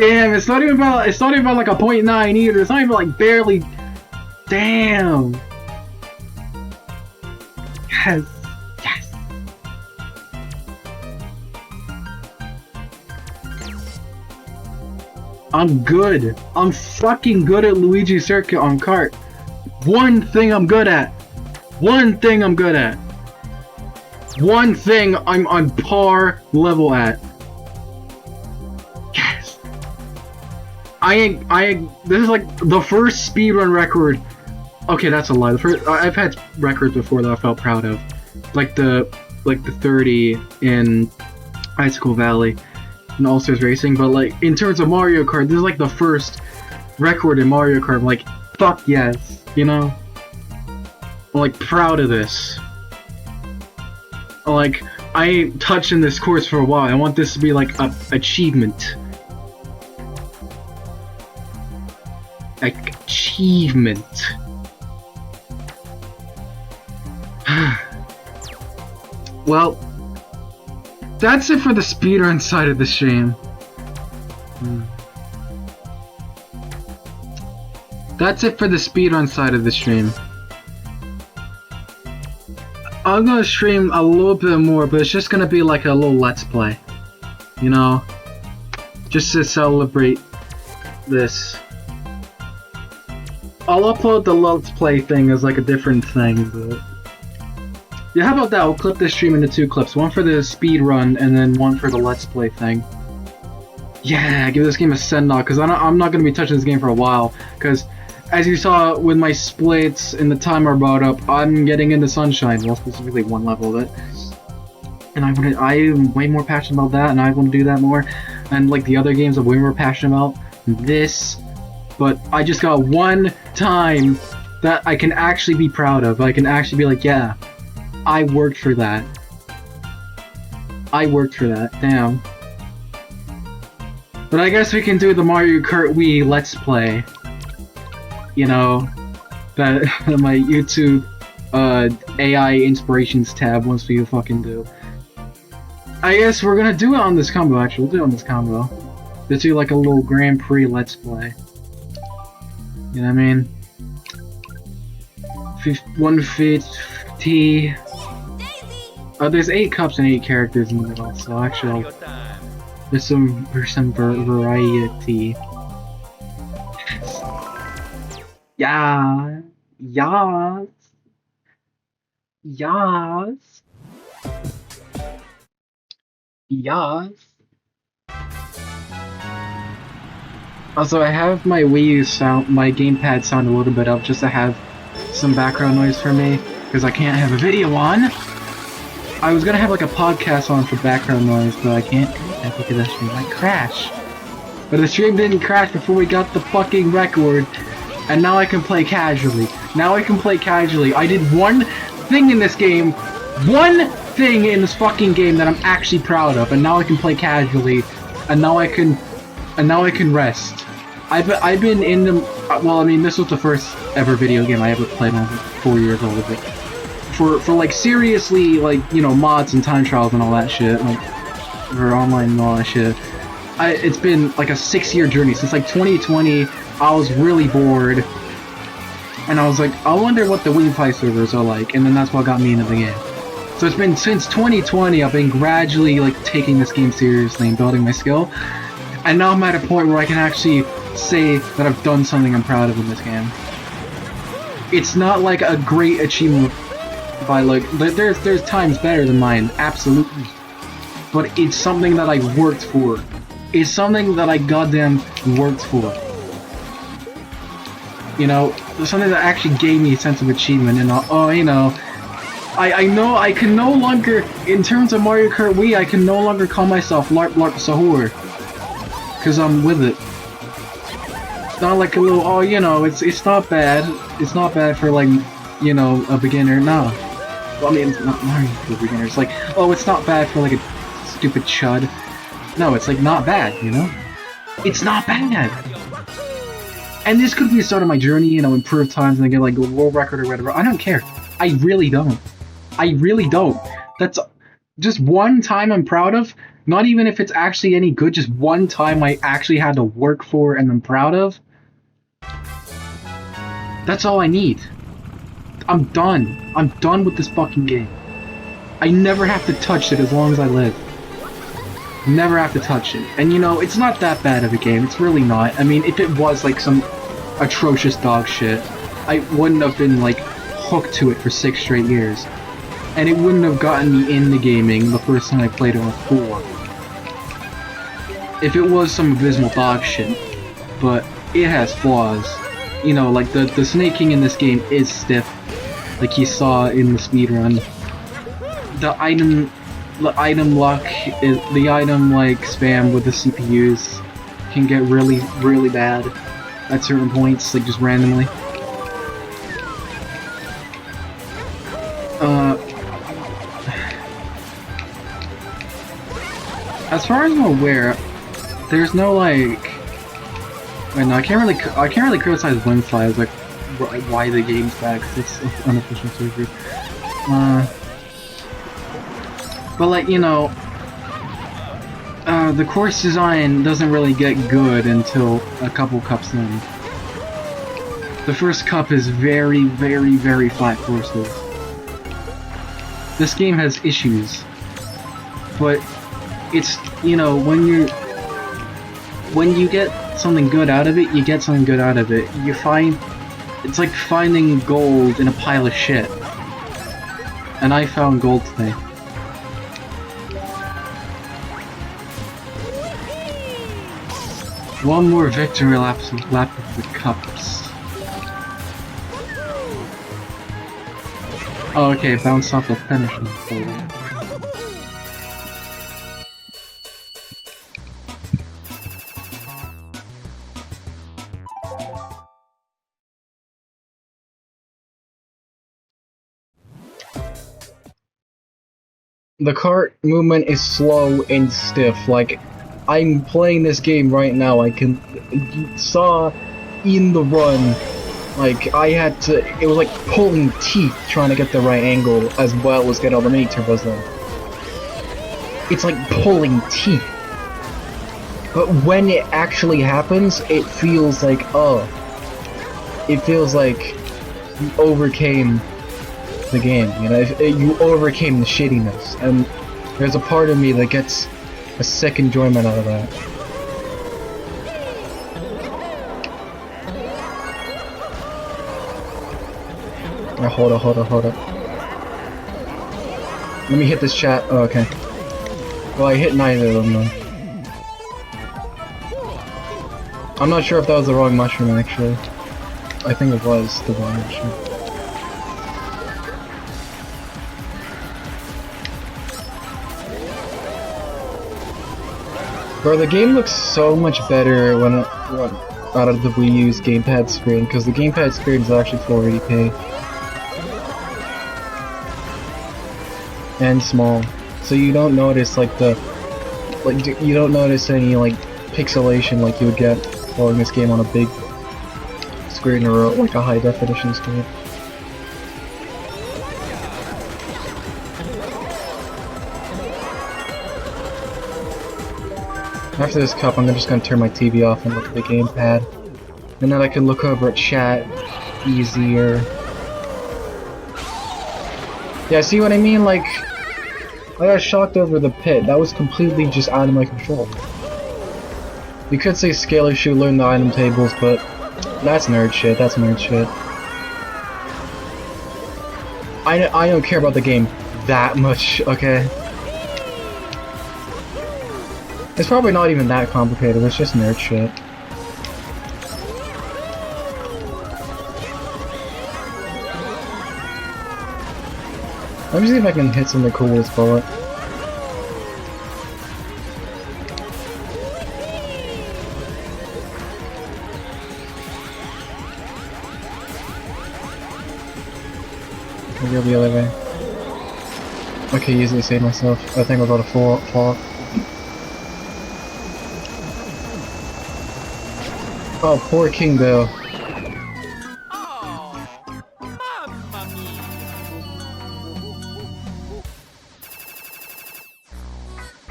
Damn, it's not even about like a .9 either. It's not even like barely. Damn. Yes. Yes. I'm good. I'm fucking good at Luigi Circuit on Kart. One thing I'm good at. One thing I'm good at. One thing I'm on par level at. Yes. This is like the first speedrun record. Okay, that's a lie. I've had records before that I felt proud of. Like the 30 in Icicle Valley and All-Stars Racing, but like in terms of Mario Kart, this is like the first record in Mario Kart. I'm like, fuck yes, you know? I'm like proud of this. Like, I ain't touching this course for a while. I want this to be like a achievement. Like, achievement. Well, that's it for the speedrun side of the stream. That's it for the speedrun side of the stream. I'm gonna stream a little bit more, but it's just gonna be like a little let's play. You know? Just to celebrate this. I'll upload the let's play thing as like a different thing, but... Yeah, how about that? I'll clip this stream into 2 clips. One for the speed run, and then one for the let's play thing. Yeah, give this game a send-off, because I'm not going to be touching this game for a while. Because, as you saw with my splits in the timer brought up, I'm getting into Sunshine. Well, specifically one level of it. And I'm way more passionate about that, and I want to do that more. And like the other games I'm way more passionate about. This. But I just got one time that I can actually be proud of. I can actually be like, yeah. I worked for that. I worked for that. Damn. But I guess we can do the Mario Kart Wii Let's Play. You know, that my YouTube AI Inspirations tab once we fucking do. I guess we're gonna do it on this combo, actually. We'll do it on this combo. Let's do like a little Grand Prix Let's Play. You know what I mean? 150... there's 8 cups and 8 characters in the middle, so actually there's some variety. Yeah, yes, yes, yes. Also, I have my Wii U sound, my gamepad sound a little bit up just to have some background noise for me, because I can't have a video on. I was gonna have like a podcast on for background noise, but I can't do that because that stream might crash. But the stream didn't crash before we got the fucking record, and now I can play casually. Now I can play casually. I did one thing in this game, one thing in this fucking game that I'm actually proud of, and now I can play casually, and now I can rest. I've been in the, well, I mean, this was the first ever video game I ever played when I was 4 years old, but for like seriously, like, you know, mods and time trials and all that shit, like for online and all that shit. It's been like a 6-year journey since like 2020. I was really bored, and I was like, I wonder what the Wii Play servers are like, and then that's what got me into the game. So it's been since 2020. I've been gradually like taking this game seriously and building my skill, and now I'm at a point where I can actually say that I've done something I'm proud of in this game. It's not like a great achievement by like, there's times better than mine, absolutely. But it's something that I worked for. It's something that I goddamn worked for. You know, something that actually gave me a sense of achievement, and you know, I know I can no longer, in terms of Mario Kart Wii, I can no longer call myself Larp Larp Sahur. Cause I'm with it. It's not like a little, oh, you know, it's not bad. It's not bad for like, you know, a beginner. No. Well, I mean, it's not Mario for beginners. It's like, oh, it's not bad for like a stupid chud. No, it's like not bad, you know? It's not bad! And this could be the start of my journey, you know, improve times and then get like a world record or whatever. I don't care. I really don't. I really don't. Just one time I'm proud of, not even if it's actually any good, just one time I actually had to work for and I'm proud of. That's all I need. I'm done. I'm done with this fucking game. I never have to touch it as long as I live. Never have to touch it. And you know, it's not that bad of a game. It's really not. I mean, if it was like some atrocious dog shit, I wouldn't have been like hooked to it for 6 straight years. And it wouldn't have gotten me into gaming the first time I played it on 4. If it was some abysmal dog shit. But it has flaws. You know, like the snaking in this game is stiff. Like you saw in the speedrun. The item luck, the item like spam with the CPUs can get really, really bad at certain points, like just randomly. As far as I'm aware, there's no like. Wait, no, I can't really criticize Windfly as like why the game's bad because it's unofficial surgery. But like, you know, the course design doesn't really get good until a couple cups in. The first cup is very, very, very flat courses. This game has issues, but it's, you know, when you get something good out of it, you get something good out of it. You find, it's like finding gold in a pile of shit. And I found gold today. One more victory lap of the cups. Oh, okay, bounce off the finishing pole. The cart movement is slow and stiff, like, I'm playing this game right now, you saw in the run, like, it was like pulling teeth trying to get the right angle, as well as get all the mini turbos in. It's like pulling teeth. But when it actually happens, it feels like, oh. It feels like you overcame the game, you know, you overcame the shittiness, and there's a part of me that gets a sick enjoyment out of that. Oh, hold up. Let me hit this chat. Oh, okay. Well, I hit neither of them, though. I'm not sure if that was the wrong mushroom, actually. I think it was the wrong mushroom. Bro, the game looks so much better when out of the Wii U's gamepad screen, because the gamepad screen is actually 480p. And small. So you don't notice like you don't notice any like pixelation like you would get playing this game on a big screen or like a high definition screen. After this cup, I'm just gonna turn my TV off and look at the gamepad. And then I can look over at chat easier. Yeah, see what I mean? Like, I got shocked over the pit. That was completely just out of my control. You could say Scalar should learn the item tables, but that's nerd shit. That's nerd shit. I don't care about the game that much, okay? It's probably not even that complicated, it's just nerd shit. Let me see if I can hit something cool with this bullet. Maybe I'll the other way. Okay, easily save myself. I think I'm about to fall off. Oh, poor King Bill.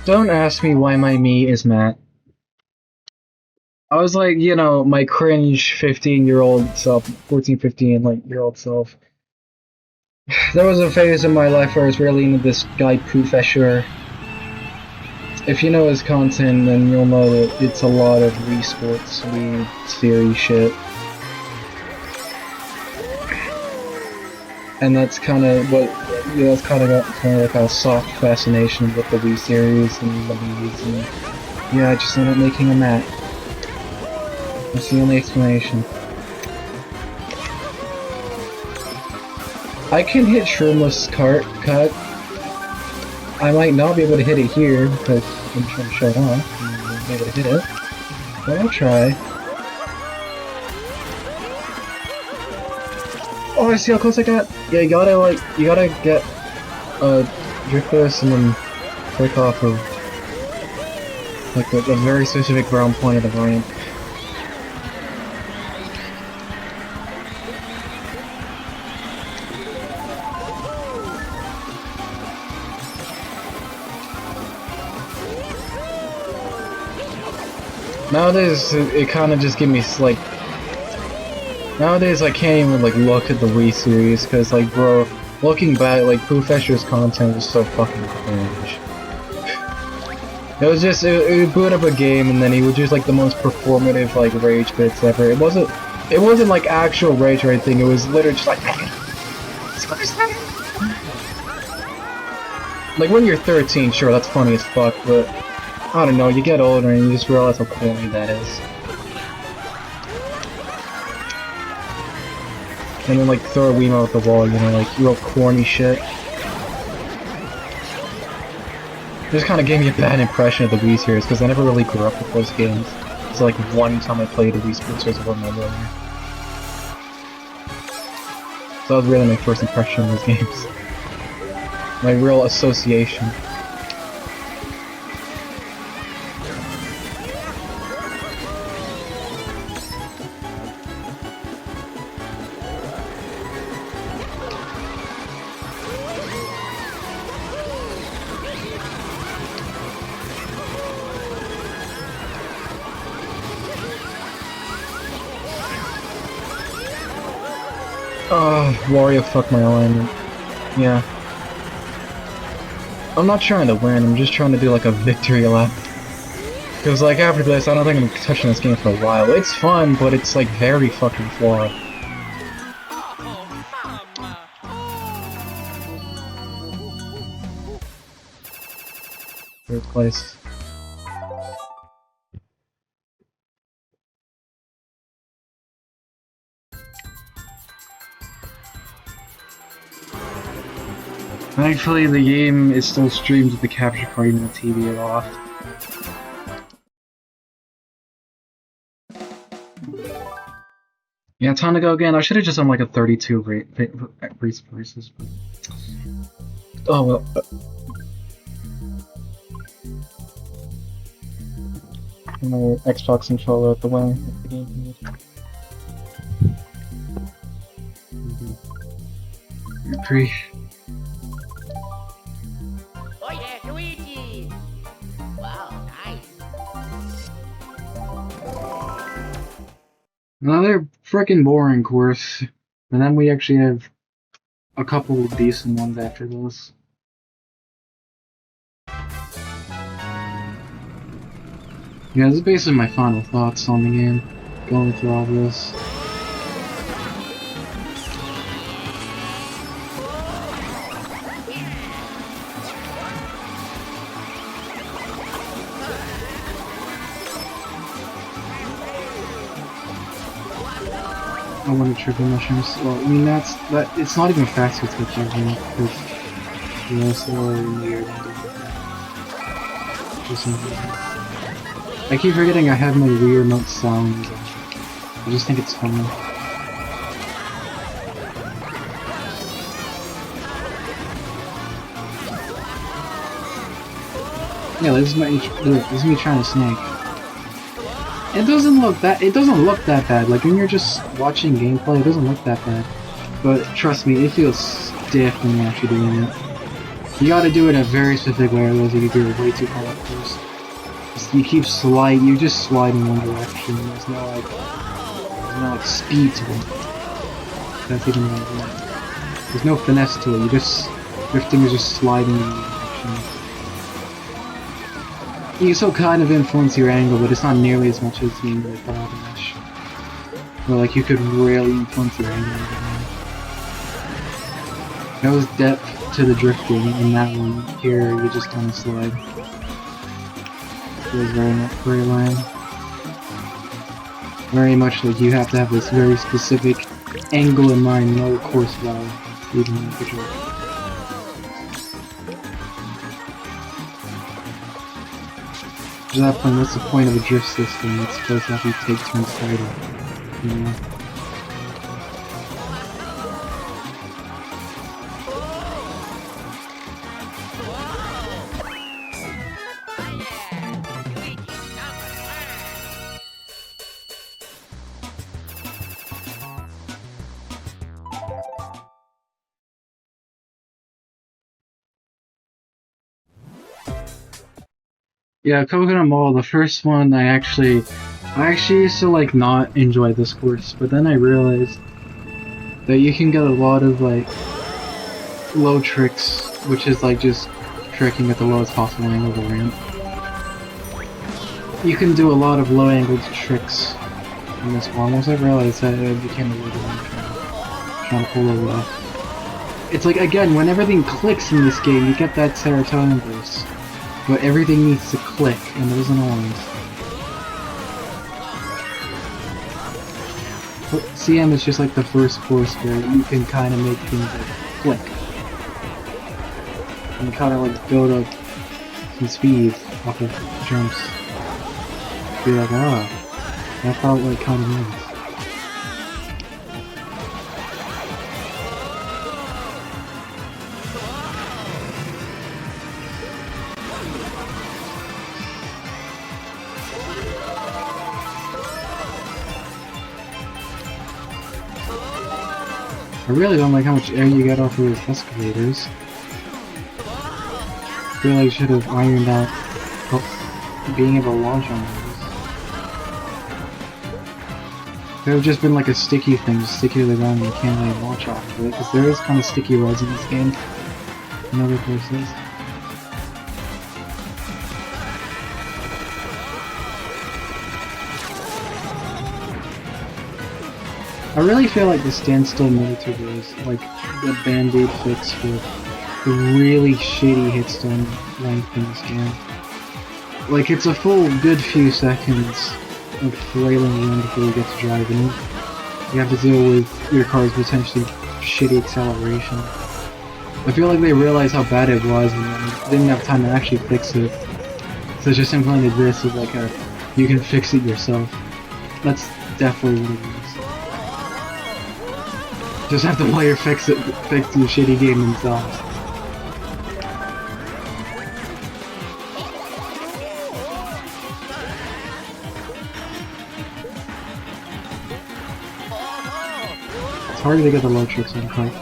Don't ask me why my me is matte. I was like, you know, my cringe 15-year-old self, 14, 15 like year old self. There was a phase in my life where I was really into this guy Professor. If you know his content, then you'll know that it's a lot of Wii Sports, Wii theory shit. And that's kind of what, you know, it's kind of like a soft fascination with the Wii series and the Wii's, and yeah, I just ended up making a mat. That's the only explanation. I can hit Shroomless Cut. I might not be able to hit it here because I'm trying to show it off. I'm not be able to hit it, but I'll try. Oh, I see how close I got. Yeah, you gotta get drift this and then break off of like the very specific brown point of the ramp. Nowadays, it kind of just gives me, like... Nowadays, I can't even, like, look at the Wii series, because, like, bro, looking back, like, Professor's content was so fucking cringe. It was just, it would boot up a game, and then he would just, like, the most performative, like, rage bits ever. It wasn't, like, actual rage or anything, it was literally just like... Like, when you're 13, sure, that's funny as fuck, but... I don't know, you get older and you just realize how corny that is. And then like throw a Wiimote at the wall, you know, like real corny shit. This kind of gave me a bad impression of the Wii series because I never really grew up with those games. So like one time I played a Wii Sports was one my brother. So that was really my first impression of those games. My real association. Wario fucked my alignment. Yeah. I'm not trying to win, I'm just trying to do like a victory lap. Because like after this, I don't think I'm gonna be touching this game for a while. It's fun, but it's like very fucking flawed. Third place. Thankfully, the game is still streamed with the capture card and the TV is off. Yeah, time to go again. I should have just done like a 32 races. Oh well. No Xbox controller at the way. Prix. Oh yeah, Luigi! Wow, nice. Another frickin' boring course, and then we actually have a couple of decent ones after this. Yeah, this is basically my final thoughts on the game, going through all this. I want to triple mushrooms. Well, I mean it's not even faster to achieve them because you know so weird. I keep forgetting I have my Wii remote sounds. I just think it's funny. Yeah, this is me trying to snake. It doesn't look that bad. Like when you're just watching gameplay, it doesn't look that bad. But trust me, it feels stiff when you're actually doing it. You gotta do it in a very specific way, otherwise you could get way too far up close. You keep sliding, you just slide in one direction. There's no like speed to it. That's even like there's no finesse to it. Your fingers just sliding in one direction. You can still kind of influence your angle, but it's not nearly as much as being like Bottom Mesh. Where like you could really influence your angle. There was depth to the drifting in that one. Here you just kind of slide. It was very lame. Very much like you have to have this very specific angle in mind, no course value, even in the drift. At that point, what's the point of a drift system? It's supposed to have you take turns fighting, you know? Yeah, Coconut Mall, the first one, I actually used to like not enjoy this course, but then I realized that you can get a lot of like low tricks, which is like just tricking at the lowest possible angle of the ramp. You can do a lot of low angled tricks in this one. Once I realized that, it became a little bit trying to pull over off. It's like, again, when everything clicks in this game, you get that serotonin boost. But everything needs to click, and it isn't always. But CM is just like the first course where you can kind of make things like click. And kind of like build up some speed off of jumps. Be like, ah, that felt like kind of nice. I really don't like how much air you get off of those escalators. I feel like I should have ironed out being able to launch on those. There have just been like a sticky thing, just sticky to the ground and you can't really launch off of it, because there is kind of sticky resin in this game in other places. I really feel like the standstill military is like the band-aid fix for the really shitty hitstone length in this game. Like, it's a full good few seconds of flailing around before you get to driving. You have to deal with your car's potentially shitty acceleration. I feel like they realized how bad it was and didn't have time to actually fix it. So just implemented this as like a, you can fix it yourself. That's definitely what it is. Just have the player fix the shitty game themselves. It's hard to get the low tricks on Kart.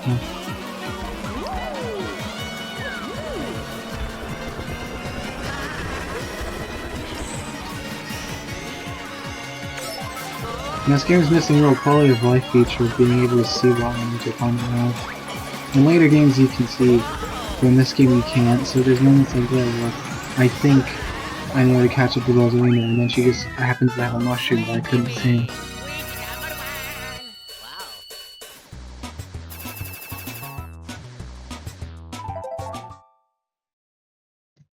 And this game's missing a real quality of life feature of being able to see what enemies your opponent have. In later games you can see, but in this game you can't, so there's moments like that where I think I know to catch up to Rosalina, and then she just happens to have a mushroom that I couldn't see.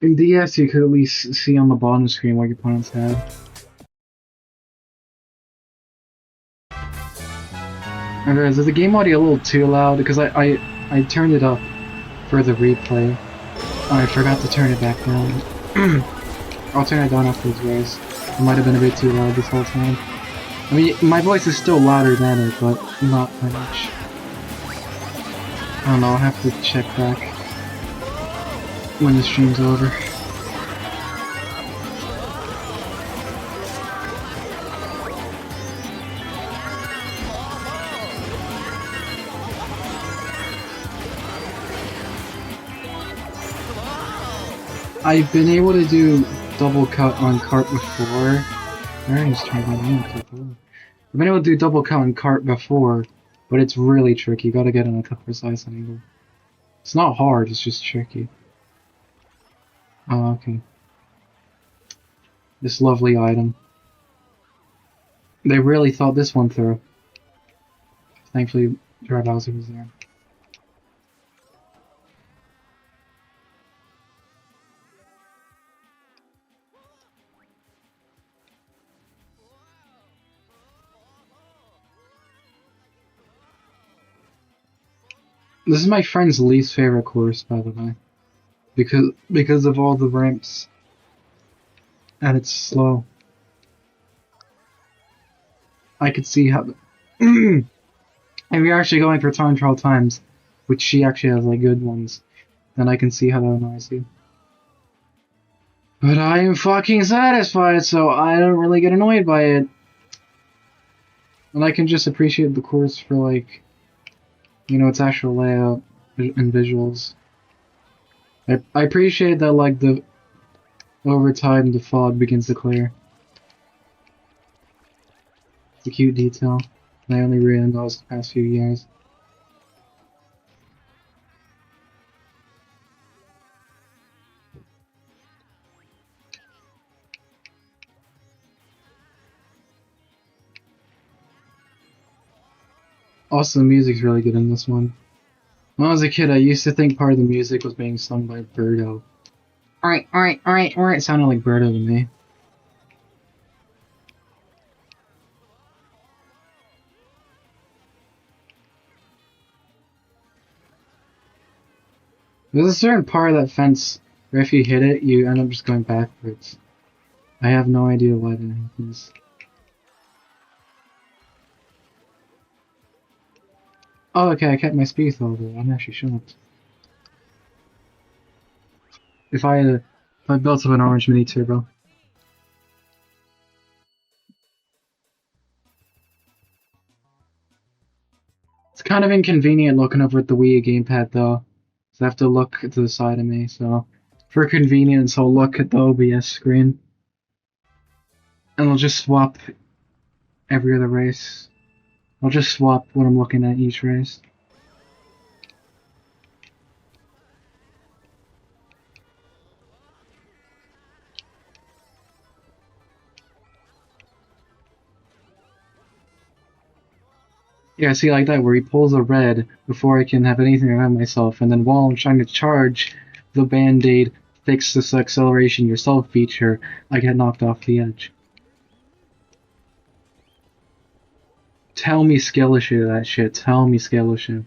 In DS you could at least see on the bottom screen what your opponents had. Okay, is the game audio a little too loud? Because I turned it up for the replay. I forgot to turn it back down. I'll turn it down afterwards, guys. It might have been a bit too loud this whole time. I mean, my voice is still louder than it, but not by much. I don't know, I'll have to check back when the stream's over. I've been able to do double cut on Kart before. I just tried my name before. I've been able to do double cut on Kart before, but it's really tricky. You gotta get on a precise angle. It's not hard, it's just tricky. Oh, okay. This lovely item. They really thought this one through. Thankfully, Dry Bowser was there. This is my friend's least favorite course, by the way. Because of all the ramps. And it's slow. I could see how... and we're actually going for time trial times, which she actually has like good ones. Then I can see how that annoys you. But I am fucking satisfied, so I don't really get annoyed by it. And I can just appreciate the course for like, you know, its actual layout and visuals. I appreciate that like over time the fog begins to clear. It's a cute detail. I only realized the past few years. Also, the music's really good in this one. When I was a kid, I used to think part of the music was being sung by Birdo. Alright, alright, alright, alright, sounded like Birdo to me. There's a certain part of that fence where if you hit it, you end up just going backwards. I have no idea why that happens. Oh, okay, I kept my speed though. I'm actually shocked. If I built up an orange mini turbo. It's kind of inconvenient looking over at the Wii gamepad though. So I have to look to the side of me, so for convenience I'll look at the OBS screen. And I'll just swap every other race. I'll just swap what I'm looking at each race. Yeah, see like that, where he pulls a red before I can have anything around myself, and then while I'm trying to charge the Band-Aid fix this acceleration yourself feature, I get knocked off the edge. Tell me skill issue that shit, tell me skill issue.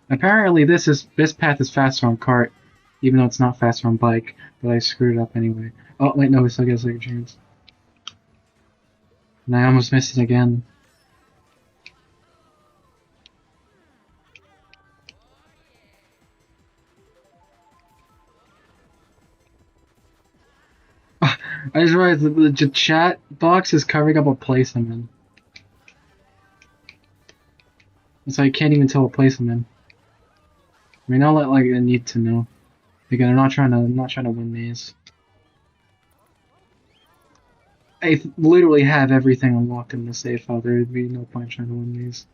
Apparently this path is faster on cart, even though it's not faster on bike, but I screwed it up anyway. Oh wait, no, we still get a second chance. And I almost missed it again. I just realized the chat box is covering up what place I'm in. So I can't even tell what place I'm in. I mean, not like I need to know. Again, I'm not trying to win these. I literally have everything unlocked in the save file. There would be no point trying to win these.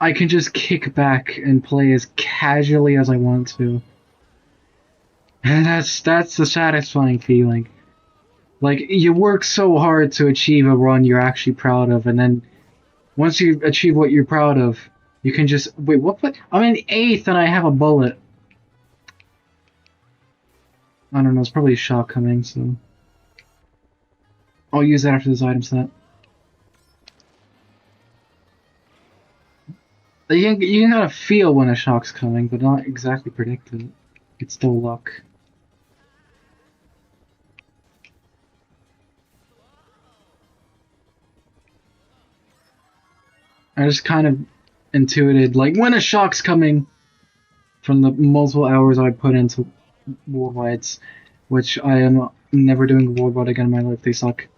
I can just kick back and play as casually as I want to. And that's the satisfying feeling. Like, you work so hard to achieve a run you're actually proud of, and then once you achieve what you're proud of, you can just... Wait, what? I'm in 8th and I have a bullet. I don't know, it's probably a shot coming, so... I'll use that after this item set. You can kind of feel when a shock's coming, but not exactly predict it. It's still luck. I just kind of intuited, like, when a shock's coming from the multiple hours I put into Worldwides, which I am never doing World War again in my life. They suck.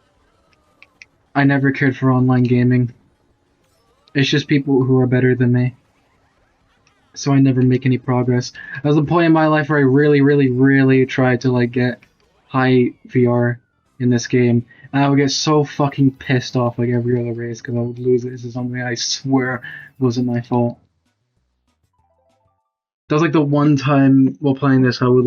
I never cared for online gaming. It's just people who are better than me. So I never make any progress. There was a point in my life where I really tried to like get high VR in this game, and I would get so fucking pissed off like every other race because I would lose it. This is something I swear wasn't my fault. That was like the one time while playing this I would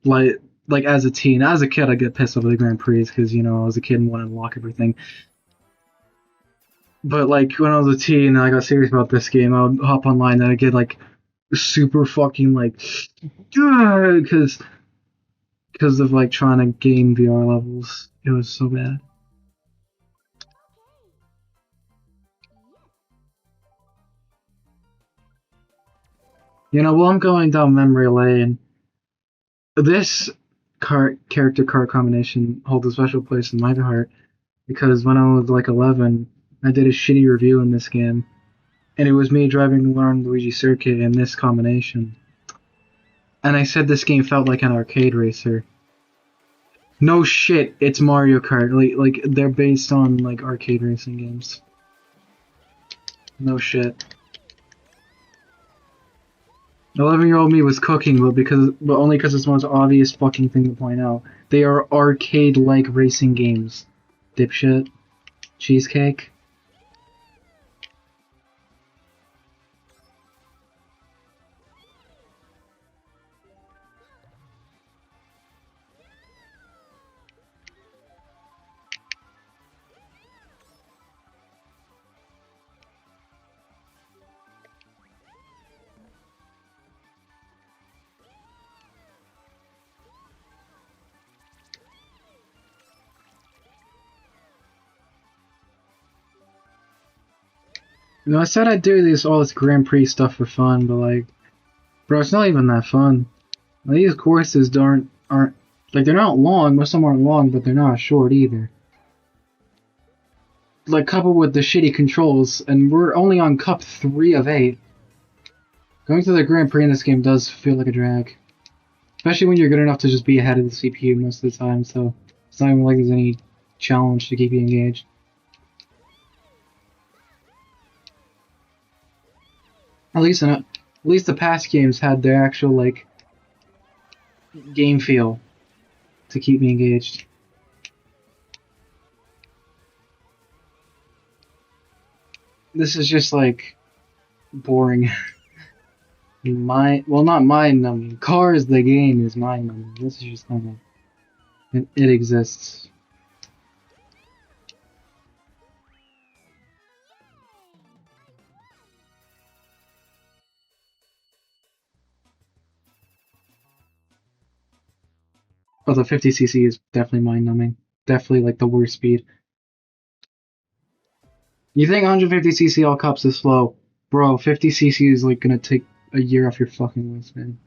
like as a teen. As a kid I'd get pissed off at the Grand Prix because, you know, I was a kid and wanted to unlock everything. But like when I was a teen and I got serious about this game, I would hop online and I'd get like super fucking like because of like trying to gain VR levels. It was so bad. You know, while I'm going down memory lane, this character card combination holds a special place in my heart because when I was like 11, I did a shitty review in this game, and it was me driving around Luigi Circuit in this combination. And I said this game felt like an arcade racer. No shit, it's Mario Kart. Like they're based on like arcade racing games. No shit. 11-year-old me was cooking, but only because it's the most obvious fucking thing to point out. They are arcade-like racing games. Dipshit. Cheesecake. You know, I said I'd do all this Grand Prix stuff for fun, but like, bro, it's not even that fun. Like, these courses aren't like they're not long. Most of them aren't long, but they're not short either. Like coupled with the shitty controls, and we're only on Cup 3 of 8. Going to the Grand Prix in this game does feel like a drag, especially when you're good enough to just be ahead of the CPU most of the time. So it's not even like there's any challenge to keep you engaged. At least the past games had their actual like game feel to keep me engaged. This is just like boring. Not mind-numbing. Cars, the game, is mind-numbing. This is just kind of it exists. But the 50cc is definitely mind-numbing. Definitely like the worst speed. You think 150cc all cups is slow? Bro, 50cc is like gonna take a year off your fucking list, man.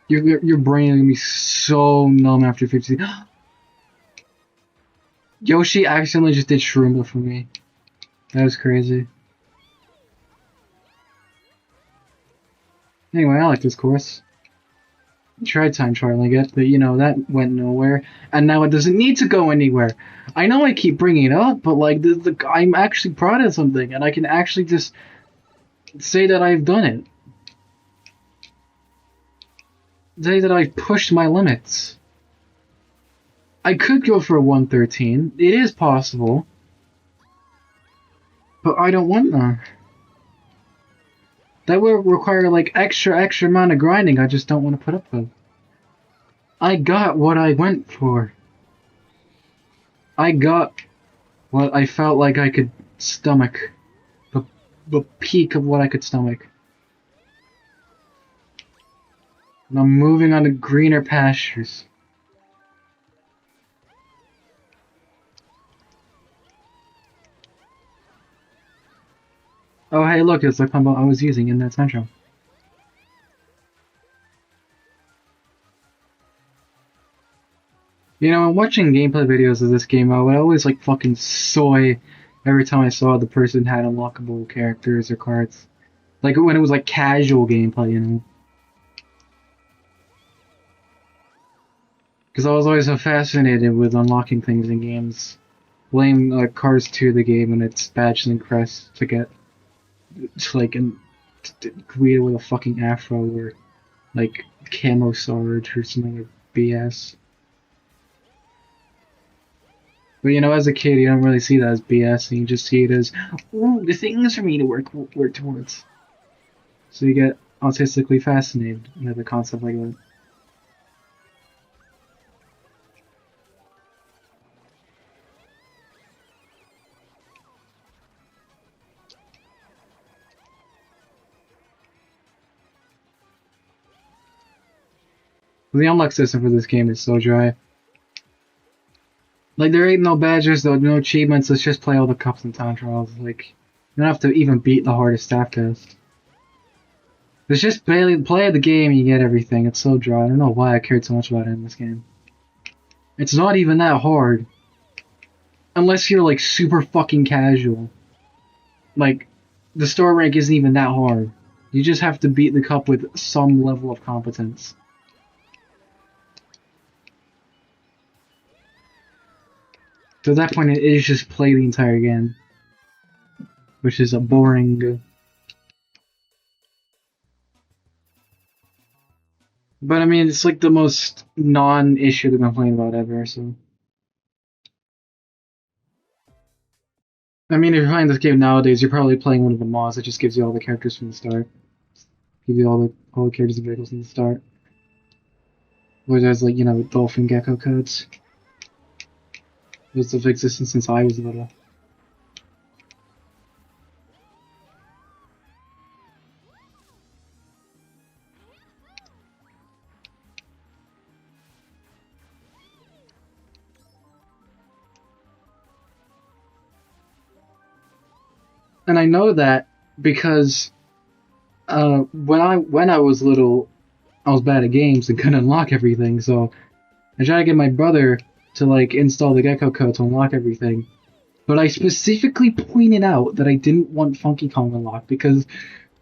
Your brain is gonna be so numb after 50. Yoshi accidentally just did Shroomba for me. That was crazy. Anyway, I like this course. I tried time trialing it, but you know, that went nowhere. And now it doesn't need to go anywhere. I know I keep bringing it up, but like, I'm actually proud of something, and I can actually just say that I've done it. Say that I've pushed my limits. I could go for a 113. It is possible. But I don't want that. That would require like extra amount of grinding I just don't want to put up with. I got what I went for. I got what I felt like I could stomach. The peak of what I could stomach. And I'm moving on to greener pastures. Oh hey look, it's the combo I was using in that central. You know, when watching gameplay videos of this game, I would always like fucking soy every time I saw the person had unlockable characters or cards. Like when it was like casual gameplay, you know. Because I was always so fascinated with unlocking things in games. Blame Cars 2 the game and its badges and crests to get like greeted with a fucking afro or like camo sarge or something like BS. But you know, as a kid, you don't really see that as BS, and you just see it as, ooh, the things for me to work towards. So you get autistically fascinated with a concept like that. The unlock system for this game is so dry. Like, there ain't no badges, no achievements, let's just play all the cups and time trials. Like, you don't have to even beat the hardest staff test. It's just barely play the game and you get everything. It's so dry. I don't know why I cared so much about it in this game. It's not even that hard. Unless you're, like, super fucking casual. Like, the star rank isn't even that hard. You just have to beat the cup with some level of competence. So at that point, it is just play the entire game. Which is a boring... But I mean, it's like the most non-issue to complain about ever, so... I mean, if you're playing this game nowadays, you're probably playing one of the mods that just gives you all the characters from the start. Gives you all the characters and vehicles from the start. Where there's like, you know, dolphin gecko codes. Those have existed since I was little. And I know that because when I was little, I was bad at games and couldn't unlock everything, so I tried to get my brother to like install the gecko code to unlock everything. But I specifically pointed out that I didn't want Funky Kong unlocked because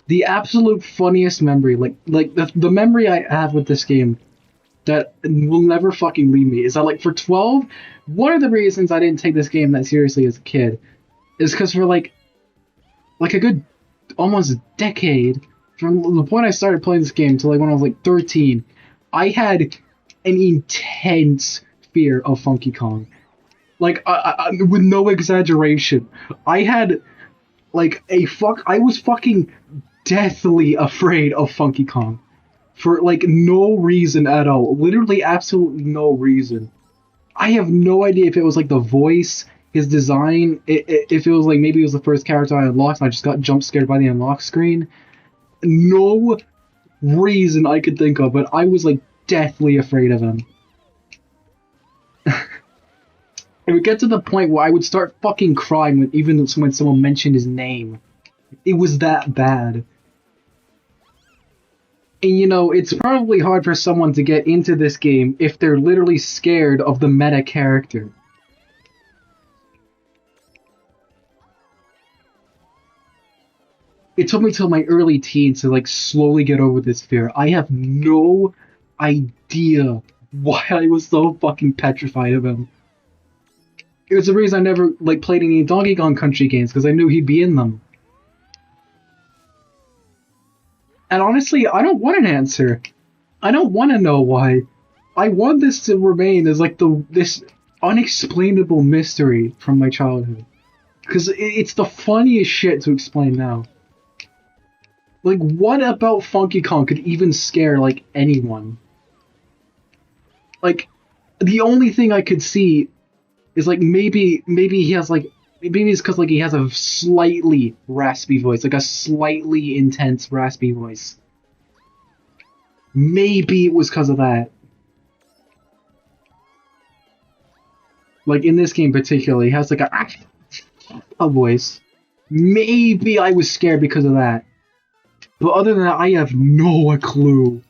the absolute funniest memory, like the memory I have with this game that will never fucking leave me is that like for 12, one of the reasons I didn't take this game that seriously as a kid is because for like a good almost decade from the point I started playing this game to like when I was like 13, I had an intense fear of Funky Kong. Like, with no exaggeration, I had like I was fucking deathly afraid of Funky Kong for like no reason at all. Literally, absolutely no reason. I have no idea if it was like the voice, his design, if it was like maybe it was the first character I unlocked and I just got jump scared by the unlock screen. No reason I could think of, but I was like deathly afraid of him. It would get to the point where I would start fucking crying when someone mentioned his name. It was that bad. And you know, it's probably hard for someone to get into this game if they're literally scared of the meta character. It took me till my early teens to like slowly get over this fear. I have no idea why I was so fucking petrified of him. It was the reason I never like played any Donkey Kong Country games because I knew he'd be in them. And honestly, I don't want an answer. I don't want to know why. I want this to remain as like this unexplainable mystery from my childhood. Because it's the funniest shit to explain now. Like, what about Funky Kong could even scare, like, anyone? Like, the only thing I could see is, like, maybe he has, like, maybe it's because, like, he has a slightly raspy voice, like a slightly intense raspy voice. Maybe it was because of that. Like, in this game particularly, he has, like, a voice. Maybe I was scared because of that. But other than that, I have no clue.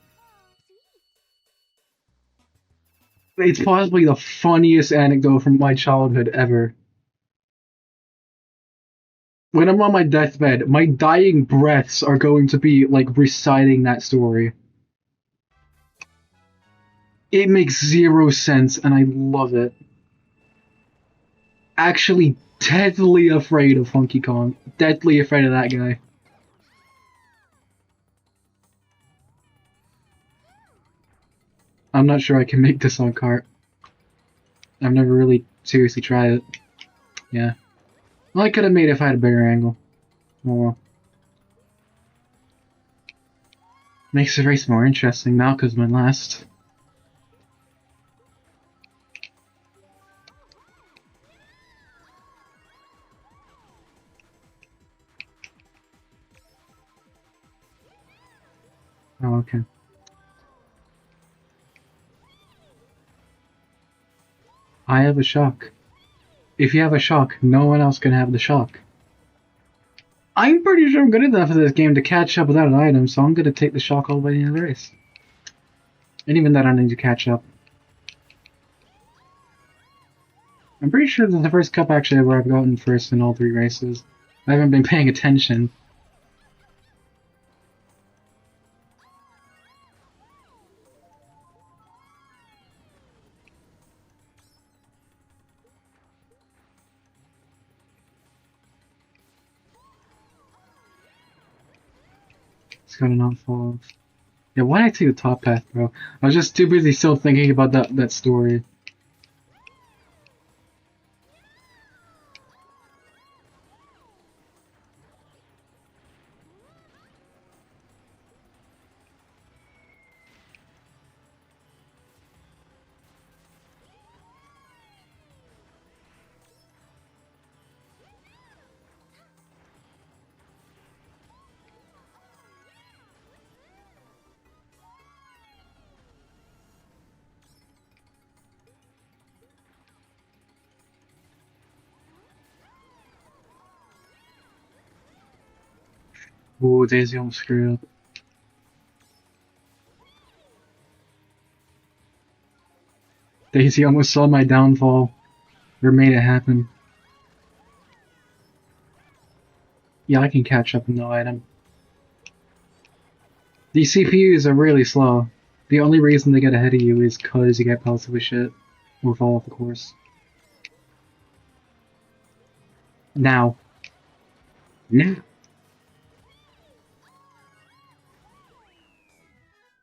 It's possibly the funniest anecdote from my childhood ever. When I'm on my deathbed, my dying breaths are going to be like reciting that story. It makes zero sense, and I love it. Actually, deadly afraid of Funky Kong. Deadly afraid of that guy. I'm not sure I can make this on cart. I've never really seriously tried it. Yeah. Well, I could have made it if I had a better angle. Oh well. Makes the race more interesting now because my last. Oh, okay. I have a shock. If you have a shock, no one else can have the shock. I'm pretty sure I'm good enough at this game to catch up without an item, so I'm gonna take the shock all the way in the race. And even that I need to catch up. I'm pretty sure that the first cup actually where I've gotten first in all 3 races. I haven't been paying attention. It's gonna not fall off. Yeah, why did I take the top path, bro? I was just too busy still thinking about that story. Ooh, Daisy almost screwed up. Daisy almost saw my downfall. Or made it happen. Yeah, I can catch up in no item. These CPUs are really slow. The only reason they get ahead of you is cause you get pelted with shit. Or fall off the course. Now. Now.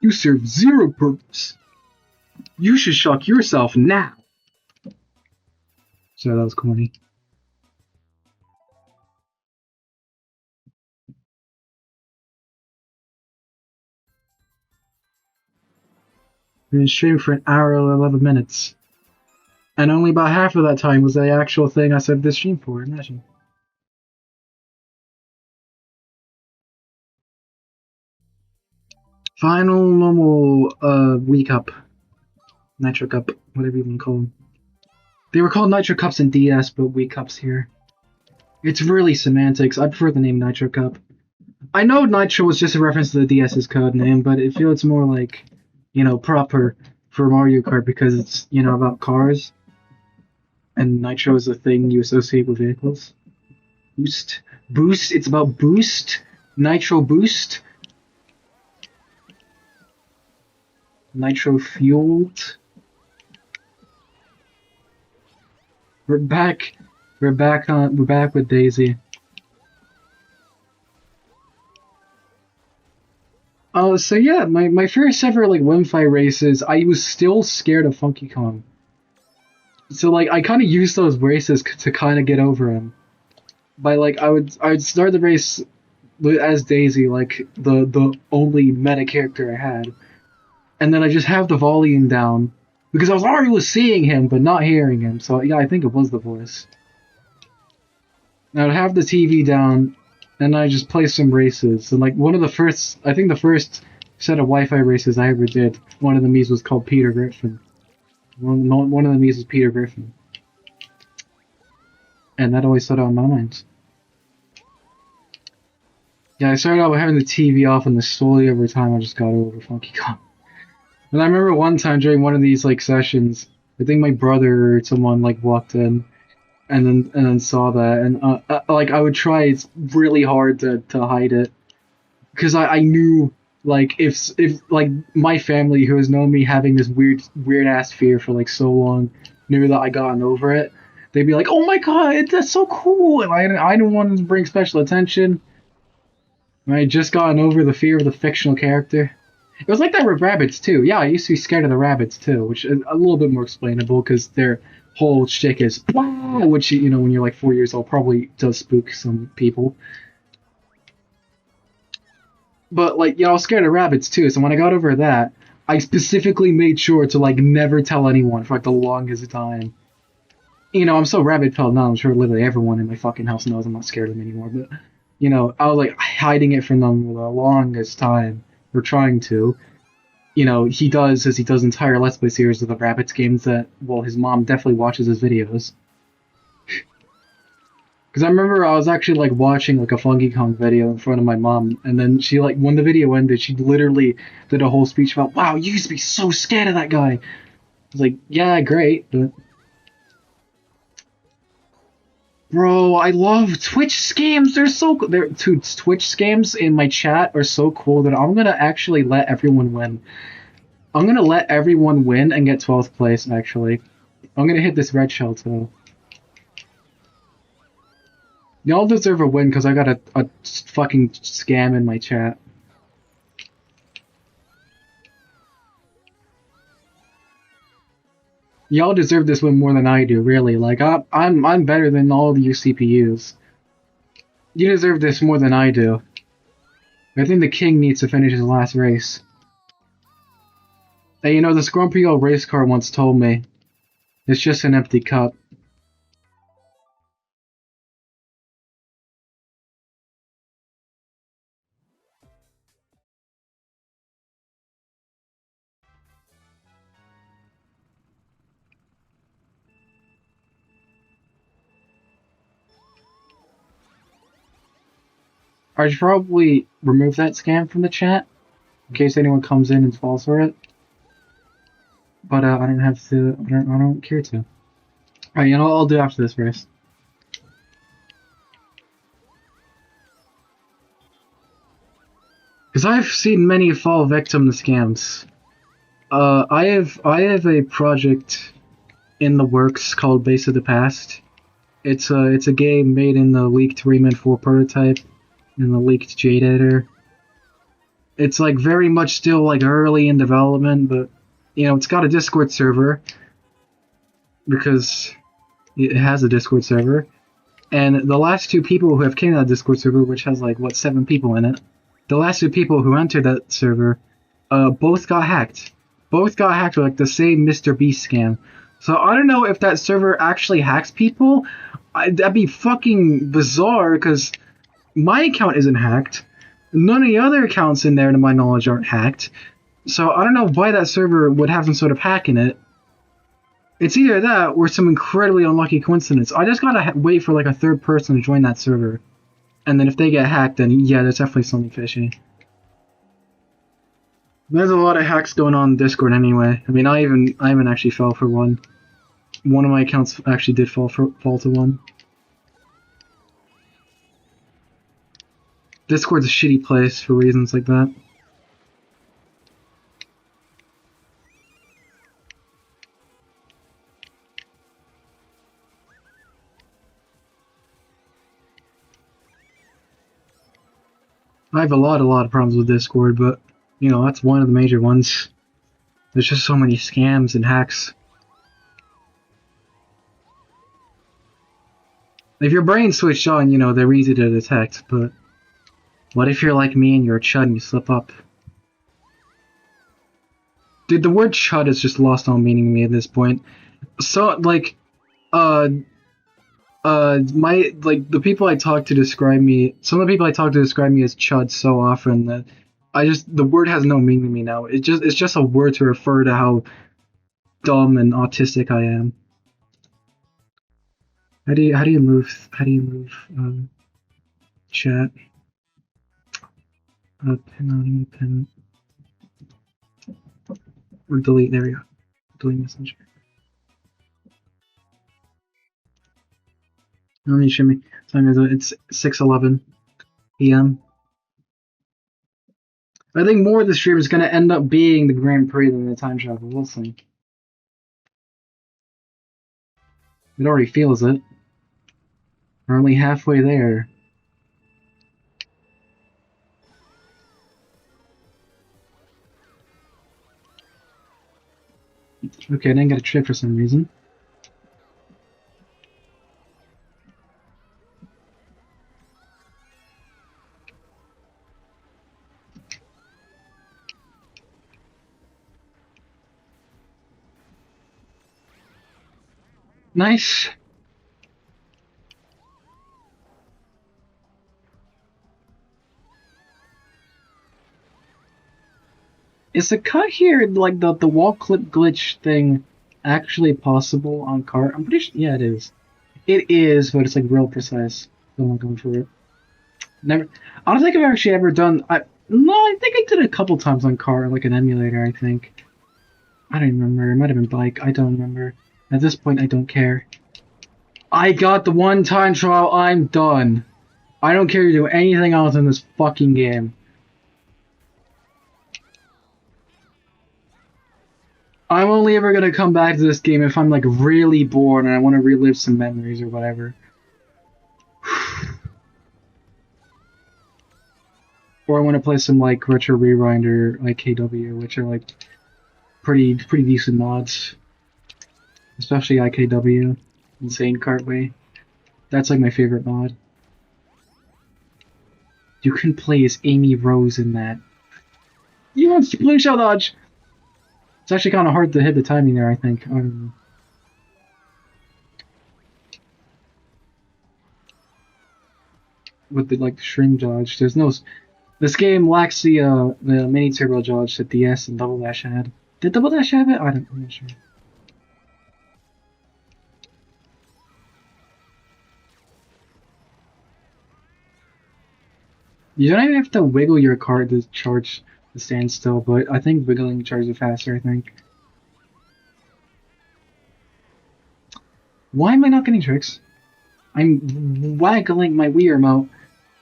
You serve zero purpose. You should shock yourself now. So that was corny. We've been streaming for an hour and 11 minutes. And only about half of that time was the actual thing I set this stream for, imagine. Final normal Wii Cup. Nitro Cup, whatever you want to call them. They were called Nitro Cups in DS, but Wii Cups here. It's really semantics. I prefer the name Nitro Cup. I know Nitro was just a reference to the DS's code name, but it feels more like, proper for Mario Kart because it's, about cars. And Nitro is a thing you associate with vehicles. Boost. Boost, it's about boost. Nitro boost. Nitro fueled. We're back. We're back with Daisy. So yeah, my first ever Wimfi races, I was still scared of Funky Kong. So I kind of used those races to kind of get over him. By I would start the race as Daisy, the only meta character I had, and then I just have the volume down because I was already seeing him but not hearing him. So yeah, I think it was the voice. And I would have the TV down, and I just play some races. And one of the first, I think the first set of Wi-Fi races I ever did, one of the Mii's was called Peter Griffin. One of the Mii's was Peter Griffin. And that always stood out in my mind. Yeah, I started out by having the TV off, and then slowly over time I just got over Funky Kong. And I remember one time during one of these like sessions, I think my brother or someone like walked in and then saw that, and like I would try really hard to hide it because I knew like if like my family who has known me having this weird ass fear for like so long knew that I gotten over it, they'd be like, "Oh my god, that's so cool!" And I didn't want to bring special attention. I had just gotten over the fear of the fictional character. It was like that with rabbits too. Yeah, I used to be scared of the rabbits too, which is a little bit more explainable because their whole shtick is wow, which you know when you're like 4 years old probably does spook some people. But like you know, I was scared of rabbits too. So when I got over that, I specifically made sure to like never tell anyone for like the longest time. You know, I'm so rabbit pilled now. I'm sure literally everyone in my fucking house knows I'm not scared of them anymore. But you know, I was like hiding it from them for the longest time. Or trying to. You know, he does as he does entire Let's Play series of the Rabbids games that, well, his mom definitely watches his videos. Because I remember I was actually, like, watching, like, a Funky Kong video in front of my mom, and then she, like, when the video ended, she literally did a whole speech about, wow, you used to be so scared of that guy. I was like, yeah, great, but... Bro, I love Twitch scams. They're so cool. Dude, Twitch scams in my chat are so cool that I'm gonna actually let everyone win. I'm gonna let everyone win and get 12th place, actually. I'm gonna hit this red shell, too. Y'all deserve a win because I got a fucking scam in my chat. Y'all deserve this win more than I do, really. Like I'm better than all of you CPUs. You deserve this more than I do. I think the king needs to finish his last race. Hey, you know, this grumpy old race car once told me, it's just an empty cup. I should probably remove that scam from the chat, in case anyone comes in and falls for it. But I don't have to, I don't care to. Alright, you know what I'll do after this race? Because I've seen many fall victim to scams. I have a project in the works called Base of the Past. It's a game made in the leaked Rayman 4 prototype and the leaked Jade editor. It's like very much still like early in development, but you know it's got a Discord server because it has a Discord server. And the last two people who have came to that Discord server, which has like what 7 people in it, the last two people who entered that server, both got hacked. Both got hacked with like the same Mr. Beast scam. So I don't know if that server actually hacks people. That'd be fucking bizarre because my account isn't hacked. None of the other accounts in there, to my knowledge, aren't hacked. So I don't know why that server would have some sort of hack in it. It's either that or some incredibly unlucky coincidence. I just gotta wait for like a third person to join that server. And then if they get hacked, then yeah, there's definitely something fishy. There's a lot of hacks going on in Discord anyway. I mean, I even actually fell for one. One of my accounts actually did fall to one. Discord's a shitty place for reasons like that. I have a lot of problems with Discord, but you know that's one of the major ones. There's just so many scams and hacks. If your brain's switched on, you know they're easy to detect. But what if you're like me and you're a chud and you slip up? Dude, the word chud has just lost all meaning to me at this point. So like, the people I talk to describe me. Some of the people I talk to describe me as chud so often that the word has no meaning to me now. It's just a word to refer to how dumb and autistic I am. How do you move chat? Pin on pin. Or delete, there we go. Delete messenger. Let me show me. Time is it's 6:11 p.m. I think more of the stream is going to end up being the Grand Prix than the time travel. We'll see. It already feels it. We're only halfway there. Okay, I didn't get a trip for some reason. Nice. Is the cut here, like the wall clip glitch thing, actually possible on Kart? I'm pretty sure. Yeah, it is. It is, but it's like real precise. I'm not going for it. Never. I don't think I've actually ever done. No, I think I did it a couple times on Kart, like an emulator. I think. I don't remember. It might have been bike. I don't remember. At this point, I don't care. I got the one time trial. I'm done. I don't care to do anything else in this fucking game. I'm only ever gonna come back to this game if I'm like really bored and I want to relive some memories or whatever. Or I want to play some like Retro Rewind or like KW, which are like pretty decent mods. Especially IKW, Insane Kart Wii. That's like my favorite mod. You can play as Amy Rose in that. You want Blue Shell Dodge! It's actually kind of hard to hit the timing there, I think. I don't know. With the like shrimp dodge, there's no. This game lacks the mini turbo dodge that the S and Double Dash had. Did Double Dash have it? I'm not sure. You don't even have to wiggle your card to charge the standstill, but I think wiggling charges it faster, I think. Why am I not getting tricks? I'm waggling my Wii remote.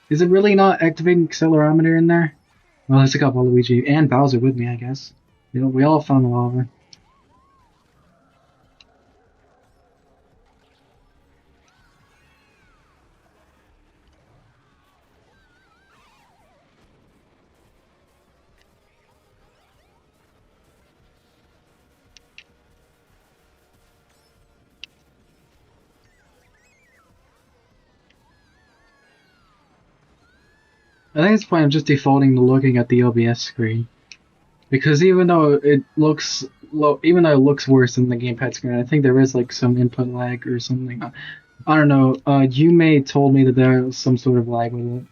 Is it really not activating accelerometer in there? Well, there's a couple Luigi and Bowser with me, I guess. You know, we all found the lava. I think at this point I'm just defaulting to looking at the OBS screen. Because even though it looks worse than the gamepad screen, I think there is like some input lag or something. I don't know. Yume told me that there was some sort of lag with it,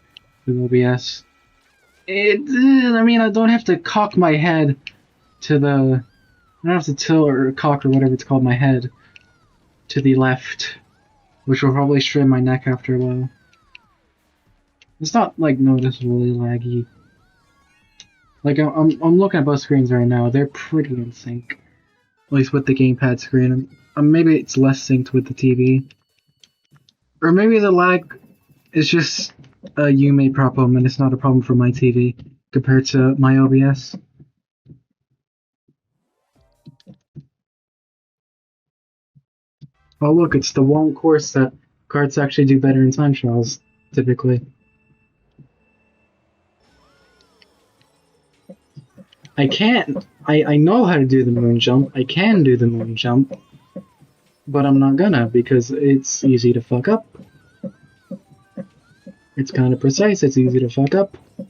with OBS. I mean, I don't have to cock my head to the. I don't have to tilt or cock or whatever it's called my head to the left, which will probably strain my neck after a while. It's not like noticeably laggy. Like I'm looking at both screens right now. They're pretty in sync, at least with the gamepad screen. Maybe it's less synced with the TV, or maybe the lag is just a Yume problem and it's not a problem for my TV compared to my OBS. Oh look, it's the one course that carts actually do better in time trials, typically. I can't. I know how to do the moon jump. I can do the moon jump. But I'm not gonna because it's easy to fuck up. It's kind of precise. It's easy to fuck up. And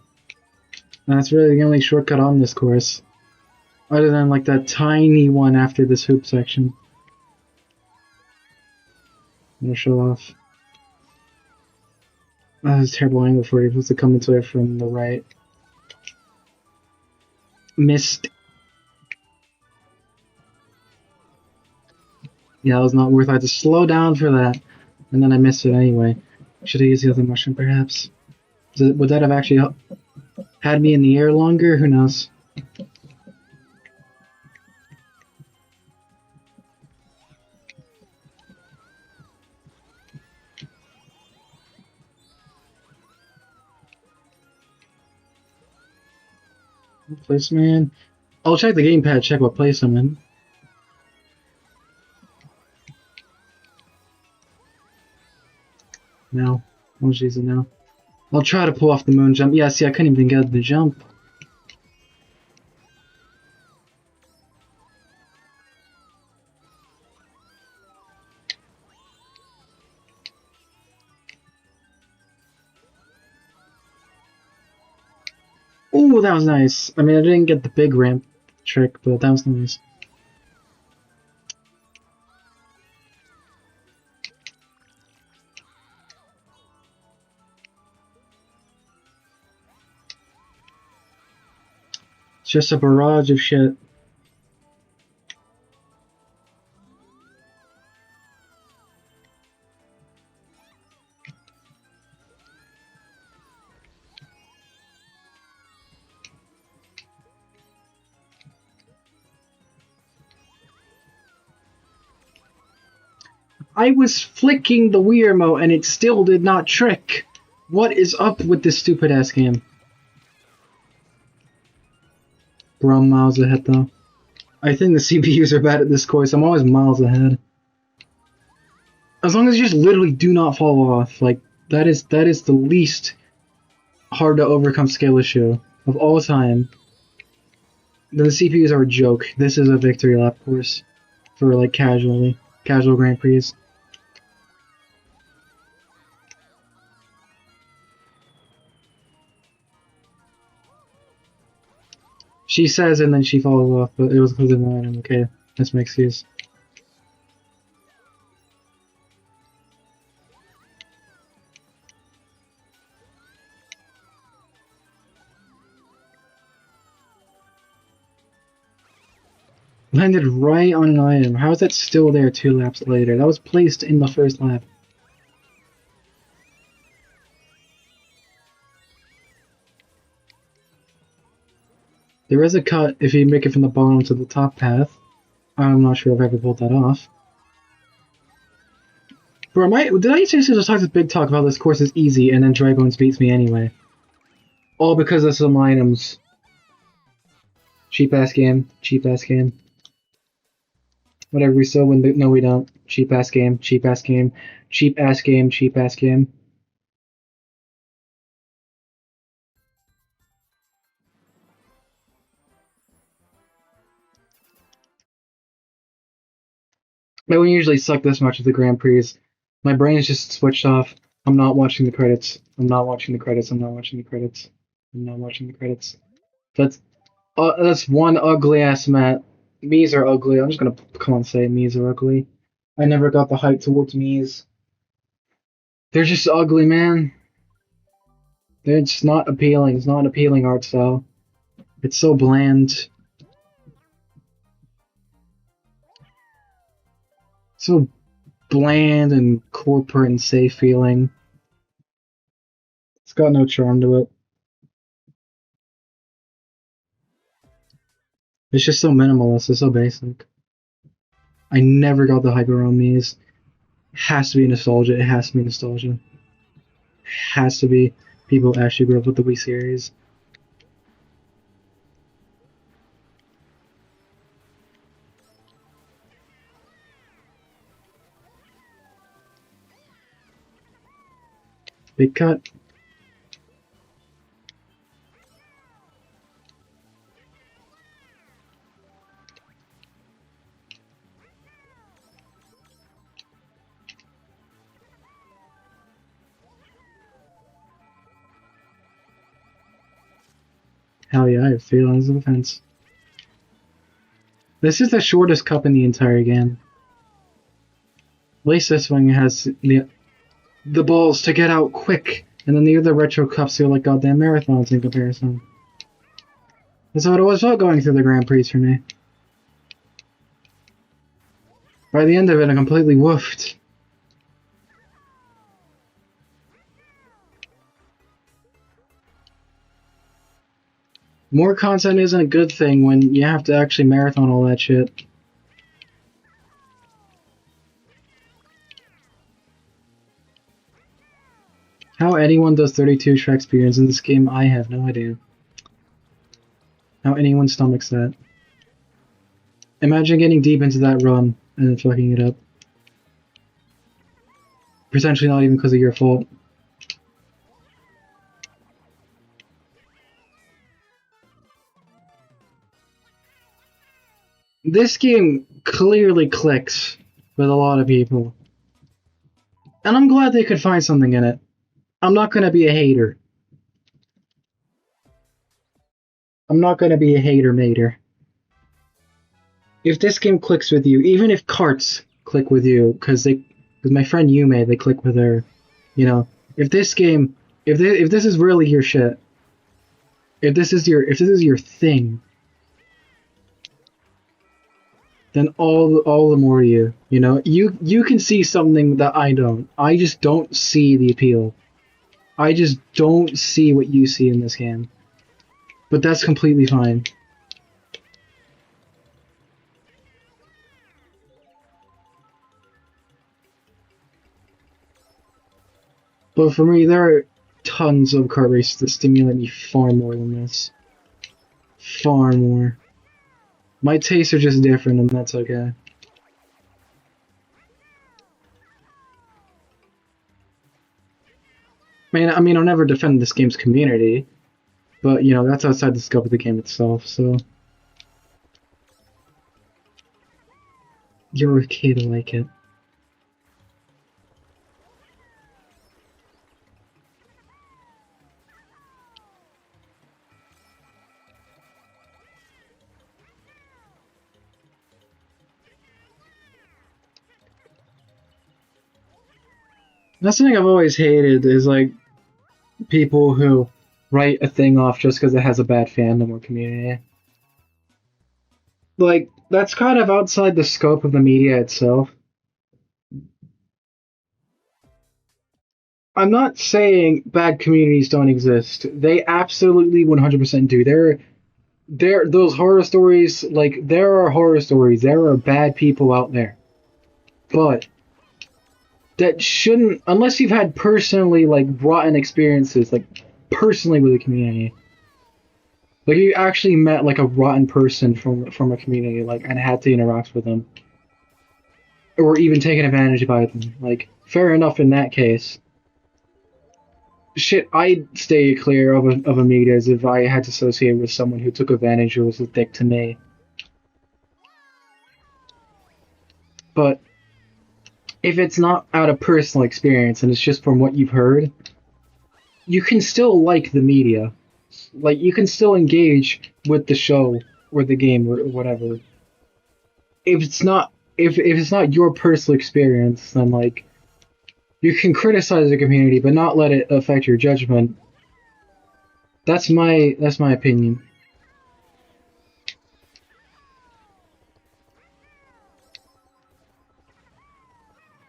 that's really the only shortcut on this course. Other than like that tiny one after this hoop section. I'm gonna show off. That was a terrible angle for you. You're supposed to come into it from the right. Missed. Yeah, that was not worth it. I had to slow down for that. And then I missed it anyway. Should have used the other mushroom, perhaps? Would that have actually had me in the air longer? Who knows? Place man. I'll check the gamepad, check what place I'm in. No. Oh jeez, no. I'll try to pull off the moon jump. Yeah, see, I couldn't even get the jump. Ooh, that was nice. I mean, I didn't get the big ramp trick, but that was nice. It's just a barrage of shit. I was flicking the Wii remote and it still did not trick. What is up with this stupid ass game? Bro, I'm miles ahead though. I think the CPUs are bad at this course. I'm always miles ahead. As long as you just literally do not fall off, like that is the least hard to overcome skill issue of all time. Then the CPUs are a joke. This is a victory lap course for like casual Grand Prix. She says and then she falls off, but it was because of mine. Okay, that's my excuse. Landed right on an item. How is that still there 2 laps later? That was placed in the first lap. There is a cut if you make it from the bottom to the top path. I'm not sure if I ever pulled that off. Bro, did I seriously just talk this big talk about this course is easy and then Dry Bones beats me anyway? All because of some items. Cheap ass game. Cheap ass game. Whatever, we still win. No, we don't. Cheap ass game. Cheap ass game. Cheap ass game. Cheap ass game. I wouldn't usually suck this much at the Grand Prix. My brain is just switched off. I'm not watching the credits. I'm not watching the credits. I'm not watching the credits. I'm not watching the credits. That's one ugly ass mat. Mii's are ugly. I'm just gonna come on and say Mii's are ugly. I never got the hype towards Mii's. They're just ugly, man. It's not appealing. It's not an appealing art style. It's so bland. So bland and corporate and safe feeling. It's got no charm to it. It's just so minimalist. It's so basic. I never got the hype around Mii's. Has to be nostalgia. It has to be nostalgia. Has to be people actually grew up with the Wii series. Big cut. Hell yeah, I have 3 lines of defense. This is the shortest cup in the entire game. At least this one has the balls to get out quick, and then the other retro cups feel like goddamn marathons in comparison. That's how it always felt going through the Grand Prix for me. By the end of it, I completely woofed. More content isn't a good thing when you have to actually marathon all that shit. How anyone does 32 track experience in this game, I have no idea. how anyone stomachs that. Imagine getting deep into that run and then fucking it up. Potentially not even because of your fault. This game clearly clicks with a lot of people. And I'm glad they could find something in it. I'm not gonna be a hater. I'm not gonna be a hater-mater. If this game clicks with you, even if carts click with you, because my friend Yume, they click with her, you know, if this game, if this is really your shit, if this is your thing, then all the more you know, you can see something that I don't. I just don't see the appeal. I just don't see what you see in this game. But that's completely fine. But for me, there are tons of kart races that stimulate me far more than this. Far more. My tastes are just different, and that's okay. I mean, I'll never defend this game's community, but, you know, that's outside the scope of the game itself, so... You're okay to like it. That's something I've always hated, is, like, people who write a thing off just because it has a bad fandom or community. Like, that's kind of outside the scope of the media itself. I'm not saying bad communities don't exist. They absolutely 100% do. There, those horror stories, like, there are horror stories. There are bad people out there. But that shouldn't, unless you've had personally, like, rotten experiences, like, personally with a community. Like, you actually met, like, a rotten person from a community, like, and had to interact with them. Or even taken advantage by them. Like, fair enough in that case. Shit, I'd stay clear of amigas if I had to associate with someone who took advantage or was a dick to me. But if it's not out of personal experience and it's just from what you've heard, you can still like the media. Like, you can still engage with the show or the game or whatever. If it's not your personal experience, then, like, you can criticize the community, but not let it affect your judgment. That's my opinion.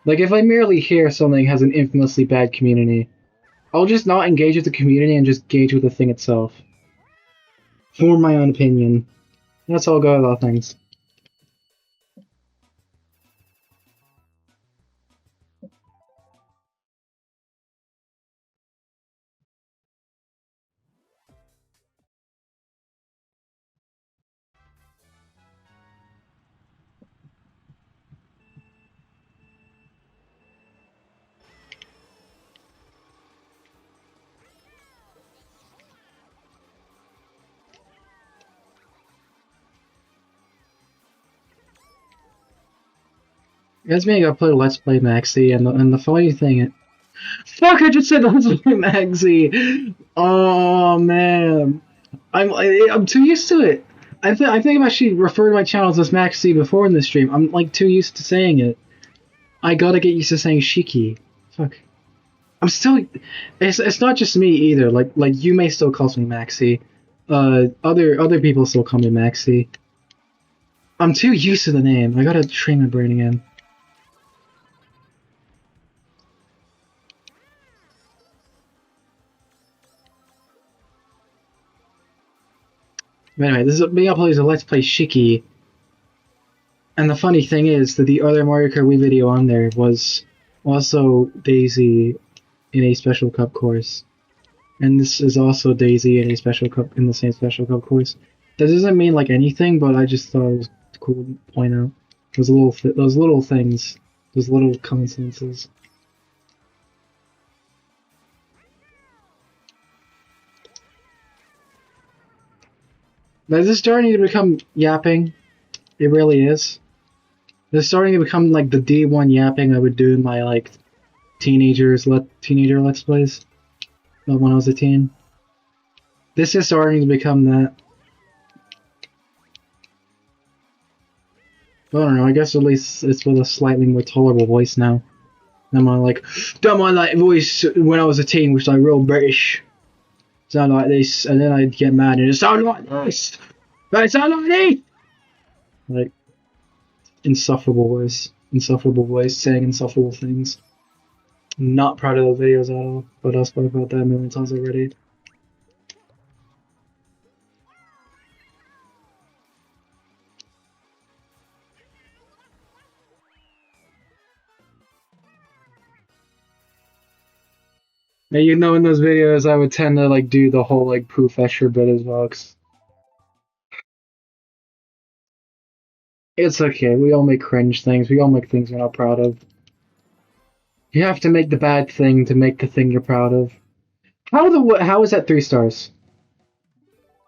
Like, if I merely hear something has an infamously bad community, I'll just not engage with the community and just engage with the thing itself. Form my own opinion. That's all go about things. That's me, I gotta play Let's Play Maxi, and the funny thing, fuck! I just said Let's Play Maxi. Oh man, I'm too used to it. I think I've actually referred to my channels as Maxi before in this stream. I'm like too used to saying it. I gotta get used to saying Shiki. Fuck. I'm still. It's not just me either. Like you may still calls me Maxi. Other people still call me Maxi. I'm too used to the name. I gotta train my brain again. But anyway, this is me uploading a Let's Play Shiki. And the funny thing is that the other Mario Kart Wii video on there was also Daisy in a Special Cup course. And this is also Daisy in a Special Cup in the same Special Cup course. That doesn't mean like anything, but I just thought it was cool to point out those little things, those little coincidences. This is starting to become yapping. It really is. This is starting to become like the D1 yapping I would do in my like teenager let's plays when I was a teen. This is starting to become that. I don't know. I guess at least it's with a slightly more tolerable voice now. I'm like, don't mind that voice when I was a teen, which was like real British. Sound like this, and then I'd get mad and it sound like this. But it sound like this. Like insufferable voice, saying insufferable things. Not proud of those videos at all, but I've spoken about that a million times already. And you know, in those videos, I would tend to like do the whole like professor bit as well. It's okay. We all make cringe things. We all make things we're not proud of. You have to make the bad thing to make the thing you're proud of. How is that 3 stars?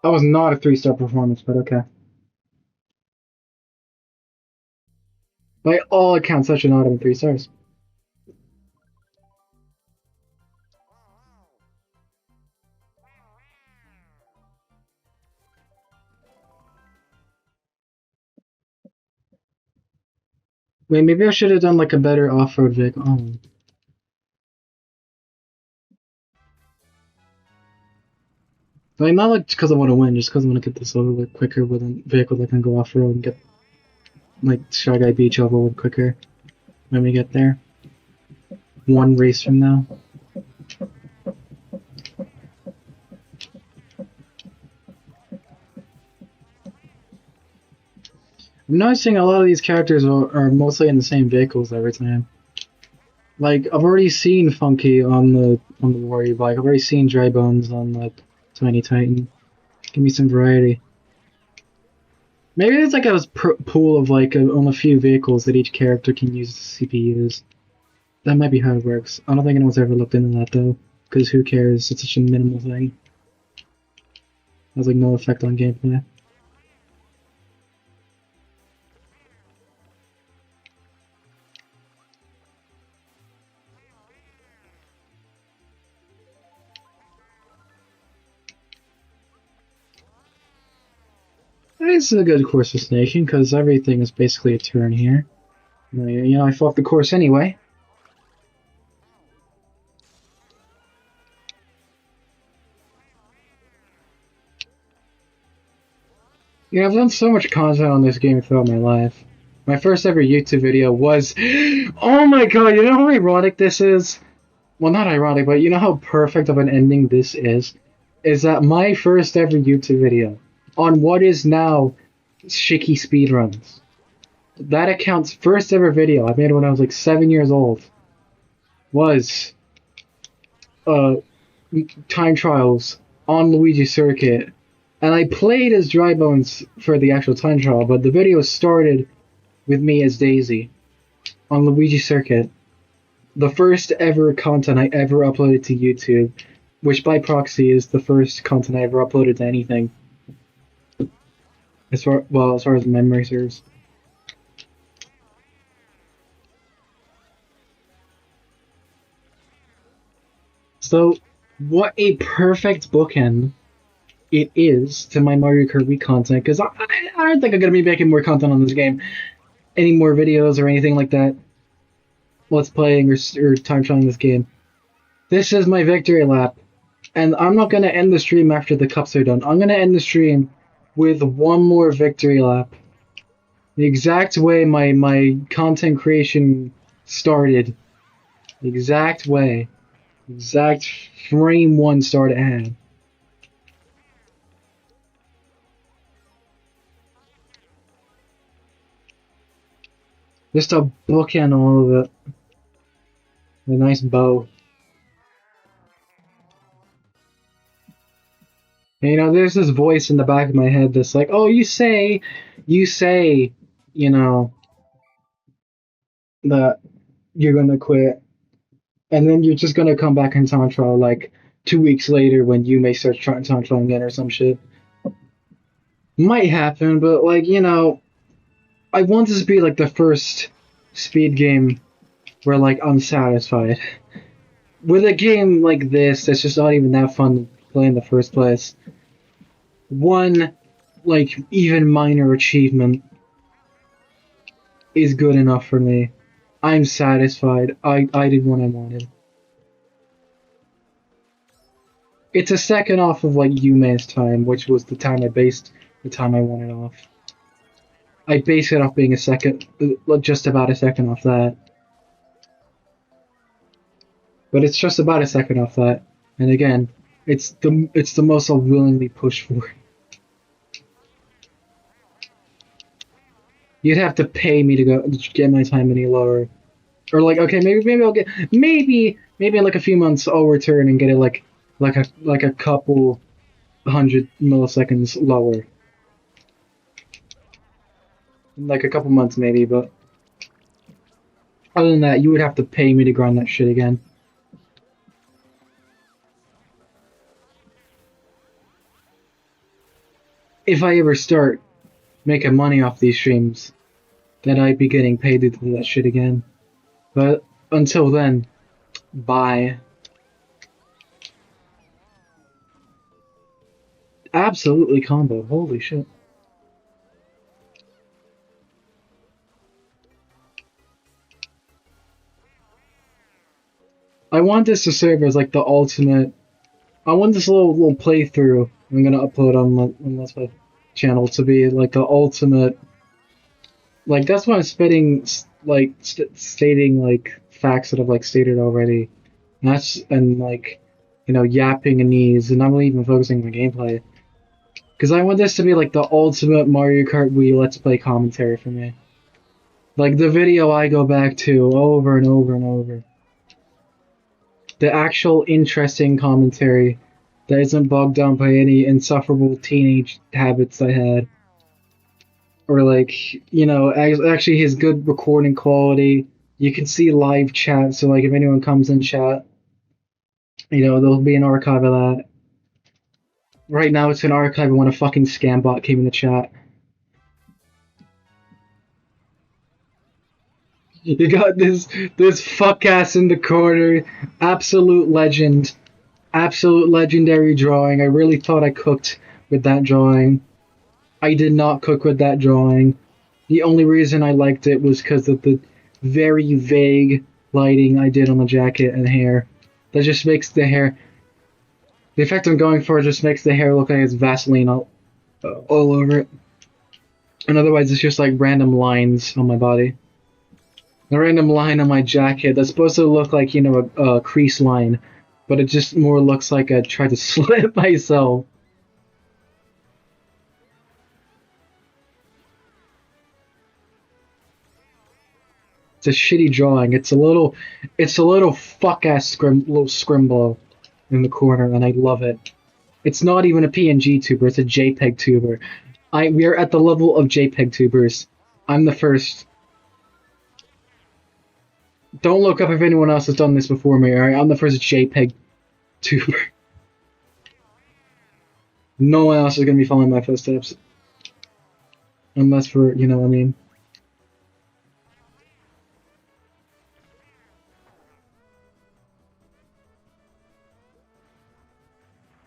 That was not a 3-star performance, but okay. By all accounts, that should not have been 3 stars. Wait, maybe I should have done like a better off-road vehicle. Oh. Like, not like because I want to win, just because I want to get this over with quicker with a vehicle that can go off-road and get like Shy Guy Beach over with quicker when we get there. 1 race from now. I'm noticing a lot of these characters are mostly in the same vehicles every time. Like, I've already seen Funky on the Warrior bike. I've already seen Dry Bones on the Tiny Titan. Give me some variety. Maybe it's like a pool of like on a few vehicles that each character can use CPUs. That might be how it works. I don't think anyone's ever looked into that though, because who cares? It's such a minimal thing. It has like no effect on gameplay. It's a good course destination because everything is basically a turn here. You know, I fought the course anyway. Yeah, I've done so much content on this game throughout my life. My first ever YouTube video was... Oh my god, you know how ironic this is? Well, not ironic, but you know how perfect of an ending this is? Is that my first ever YouTube video on what is now Shiki Speedruns. That account's first ever video, I made it when I was like 7 years old, was time trials on Luigi Circuit. And I played as Dry Bones for the actual time trial, but the video started with me as Daisy on Luigi Circuit. The first ever content I ever uploaded to YouTube, which by proxy is the first content I ever uploaded to anything. As far as memory serves. So, what a perfect bookend it is to my Mario Kart Wii content, because I don't think I'm going to be making more content on this game. Any more videos or anything like that. Let's playing or time trialing this game. This is my victory lap. And I'm not going to end the stream after the cups are done. I'm going to end the stream with one more victory lap. The exact way my content creation started. The exact way. Exact frame 1 start it had. Just a bookend all of it. A nice bow. You know, there's this voice in the back of my head that's like, oh, you say, you know, that you're gonna quit, and then you're just gonna come back in time trial like 2 weeks later when you may start trying time trial again or some shit. Might happen, but like, I want this to be like the first speed game where like I'm satisfied. With a game like this, that's just not even that fun to play in the first place. One, like, even minor achievement is good enough for me. I'm satisfied. I did what I wanted. It's a second off of like Yume's time, which was the time I based the time I wanted off. I base it off being a second, just about a second off that. But it's just about a second off that. And again, it's the most I'll willingly push for. You'd have to pay me to go get my time any lower, or like, okay, maybe I'll get maybe in like a few months I'll return and get it like a couple 100 milliseconds lower, like a couple months maybe. But other than that, you would have to pay me to grind that shit again. If I ever start making money off these streams, then I'd be getting paid to do that shit again. But until then, bye. Absolutely combo. Holy shit. I want this to serve as like the ultimate. I want this little playthrough I'm gonna upload on my channel to be like the ultimate. Like that's why I'm spitting like stating like facts that I've like stated already. And like, yapping and knees, and not even focusing on the gameplay. Because I want this to be like the ultimate Mario Kart Wii Let's Play commentary for me. Like the video I go back to over and over and over. The actual interesting commentary that isn't bogged down by any insufferable teenage habits I had. Or like, actually his good recording quality. You can see live chat, so like if anyone comes in chat, there'll be an archive of that. Right now it's an archive when a fucking scam bot came in the chat. You got this fuck ass in the corner. Absolute legend. Absolute legendary drawing. I really thought I cooked with that drawing. I did not cook with that drawing. The only reason I liked it was because of the very vague lighting I did on the jacket and hair. That just makes the hair... The effect I'm going for just makes the hair look like it's Vaseline all over it. And otherwise it's just like random lines on my body. A random line on my jacket that's supposed to look like, a crease line. But it just more looks like I tried to slit myself. It's a shitty drawing. It's a little fuck ass little scrimble in the corner, and I love it. It's not even a PNG tuber, it's a JPEG tuber. We are at the level of JPEG tubers. I'm the first. Don't look up if anyone else has done this before me, alright? I'm the first JPEG tuber. No one else is gonna be following my footsteps. Unless for, what I mean.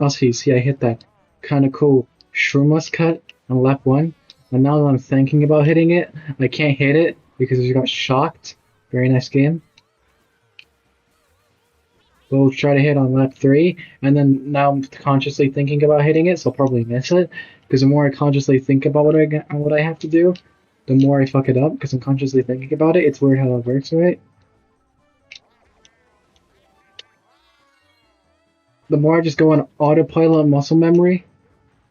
Also, see, I hit that kind of cool Shroomus cut on lap 1, and now that I'm thinking about hitting it, I can't hit it because I got shocked. Very nice game. We'll try to hit on lap 3, and then now I'm consciously thinking about hitting it, so I'll probably miss it, because the more I consciously think about what I have to do, the more I fuck it up, because I'm consciously thinking about it. It's weird how that works, right? The more I just go on autopilot and muscle memory,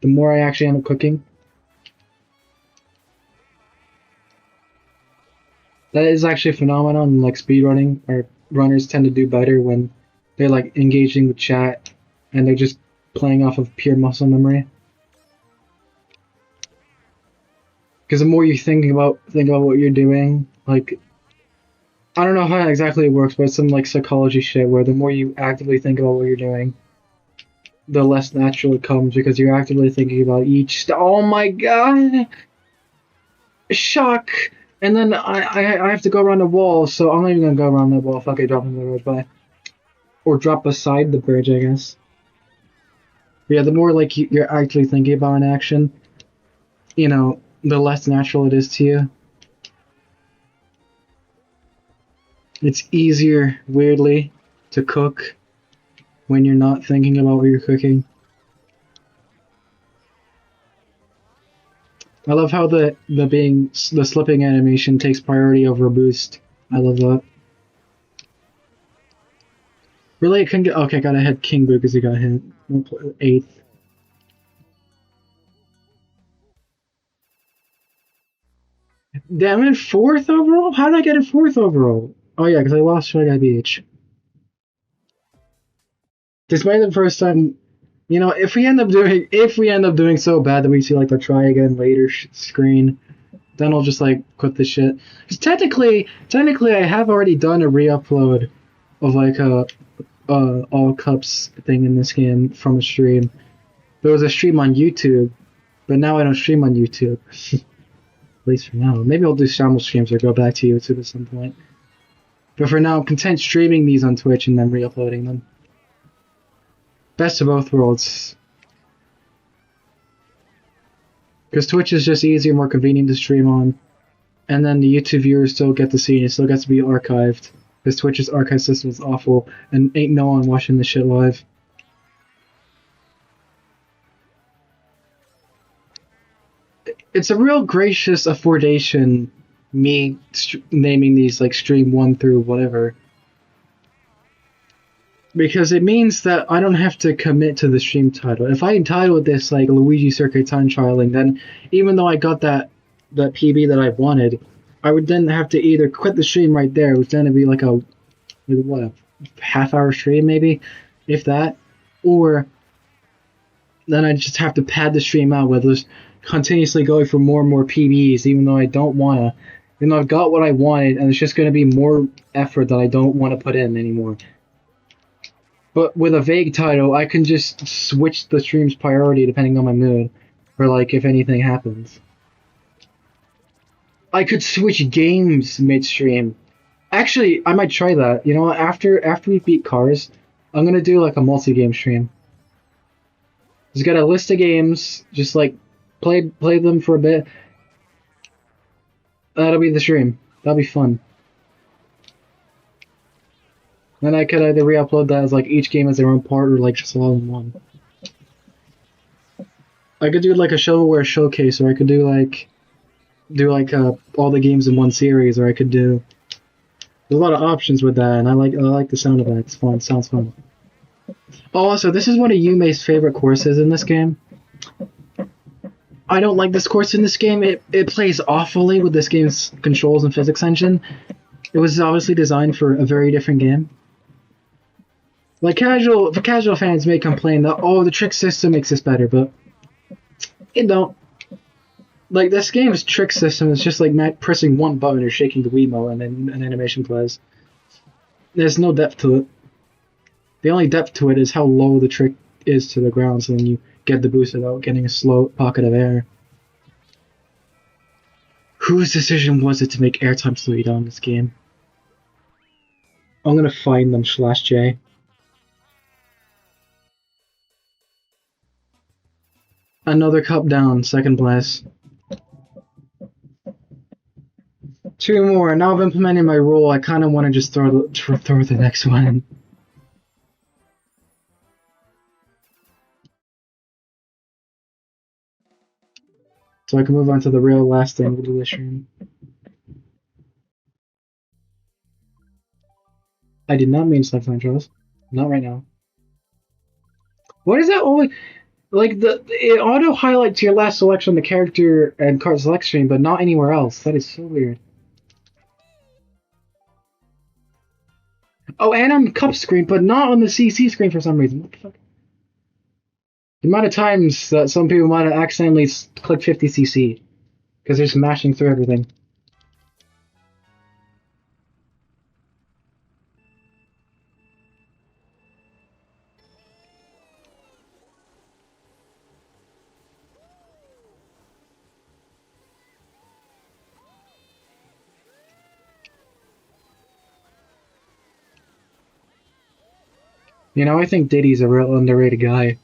the more I actually end up cooking. That is actually a phenomenon in like speedrunning, or runners tend to do better when they're like engaging with chat and they're just playing off of pure muscle memory. Because the more you think about what you're doing, like, I don't know how exactly it works, but it's some like psychology shit where the more you actively think about what you're doing, the less natural it comes because you're actively thinking about each. Oh my god! Shock! And then I have to go around the wall, so I'm not even gonna go around that wall. Fuck it, drop on the road, bye. Or drop beside the bridge, I guess. But yeah, the more like you're actually thinking about an action, you know, the less natural it is to you. It's easier, weirdly, to cook when you're not thinking about what you're cooking. I love how the slipping animation takes priority over a boost. I love that. Really, it couldn't get. Okay, gotta hit King Boo because he got hit. 8th. Damn it, 4th overall? How did I get a 4th overall? Oh yeah, because I lost Shy Guy Beach. This might be the first time. You know, if we end up doing so bad that we see like the try again later screen, then I'll just like quit the shit. Because technically, I have already done a re-upload of like a all cups thing in this game from a stream. There was a stream on YouTube, but now I don't stream on YouTube. At least for now. Maybe I'll do shamble streams or go back to YouTube at some point. But for now, I'm content streaming these on Twitch and then re-uploading them. Best of both worlds. Because Twitch is just easier, more convenient to stream on. And then the YouTube viewers still get to see it. It still gets to be archived. Because Twitch's archive system is awful. And ain't no one watching this shit live. It's a real gracious affordation, me naming these like stream 1 through whatever. Because it means that I don't have to commit to the stream title. If I entitled this like Luigi Circuit Time Trialing, then even though I got that PB that I wanted, I would then have to either quit the stream right there, which then would be like a half-hour stream maybe, if that, or then I just have to pad the stream out with just continuously going for more and more PBs, even though I don't wanna. Even though I've got what I wanted, and it's just gonna be more effort that I don't want to put in anymore. But with a vague title, I can just switch the stream's priority depending on my mood, or like if anything happens. I could switch games midstream. Actually, I might try that. You know what? After we beat Cars, I'm gonna do like a multi-game stream. Just got a list of games, just like play them for a bit. That'll be the stream. That'll be fun. Then I could either re-upload that as like each game as their own part, or like just all in one. I could do like a shovelware showcase, or I could do like all the games in one series, or I could do. There's a lot of options with that, and I like the sound of that. It's fun. It sounds fun. Oh, also, this is one of Yume's favorite courses in this game. I don't like this course in this game. It plays awfully with this game's controls and physics engine. It was obviously designed for a very different game. Like casual fans may complain that the trick system makes this better, but it don't. Like this game's trick system is just like pressing one button or shaking the Wiimote and then an animation plays. There's no depth to it. The only depth to it is how low the trick is to the ground, so then you get the boost without getting a slow pocket of air. Whose decision was it to make airtime slow down in this game? I'm gonna find them /J. Another cup down, second place. 2 more. Now I've implemented my rule. I kind of want to just throw the next one. So I can move on to the real last thing we'll do this stream. I did not mean select intros. Not right now. What is that only? Like it auto highlights your last selection on the character and card select screen, but not anywhere else. That is so weird. Oh, and on the cup screen, but not on the CC screen for some reason. What the fuck? The amount of times that some people might have accidentally clicked 50cc because they're smashing through everything. You know, I think Diddy's a real underrated guy.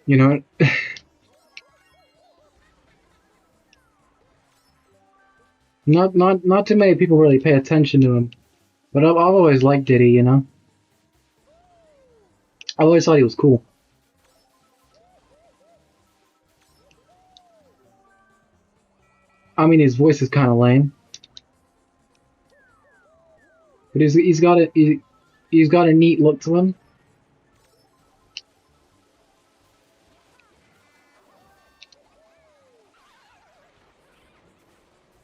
You know, not too many people really pay attention to him, but I've always liked Diddy. You know, I always thought he was cool. I mean, his voice is kind of lame, but he's got a neat look to him.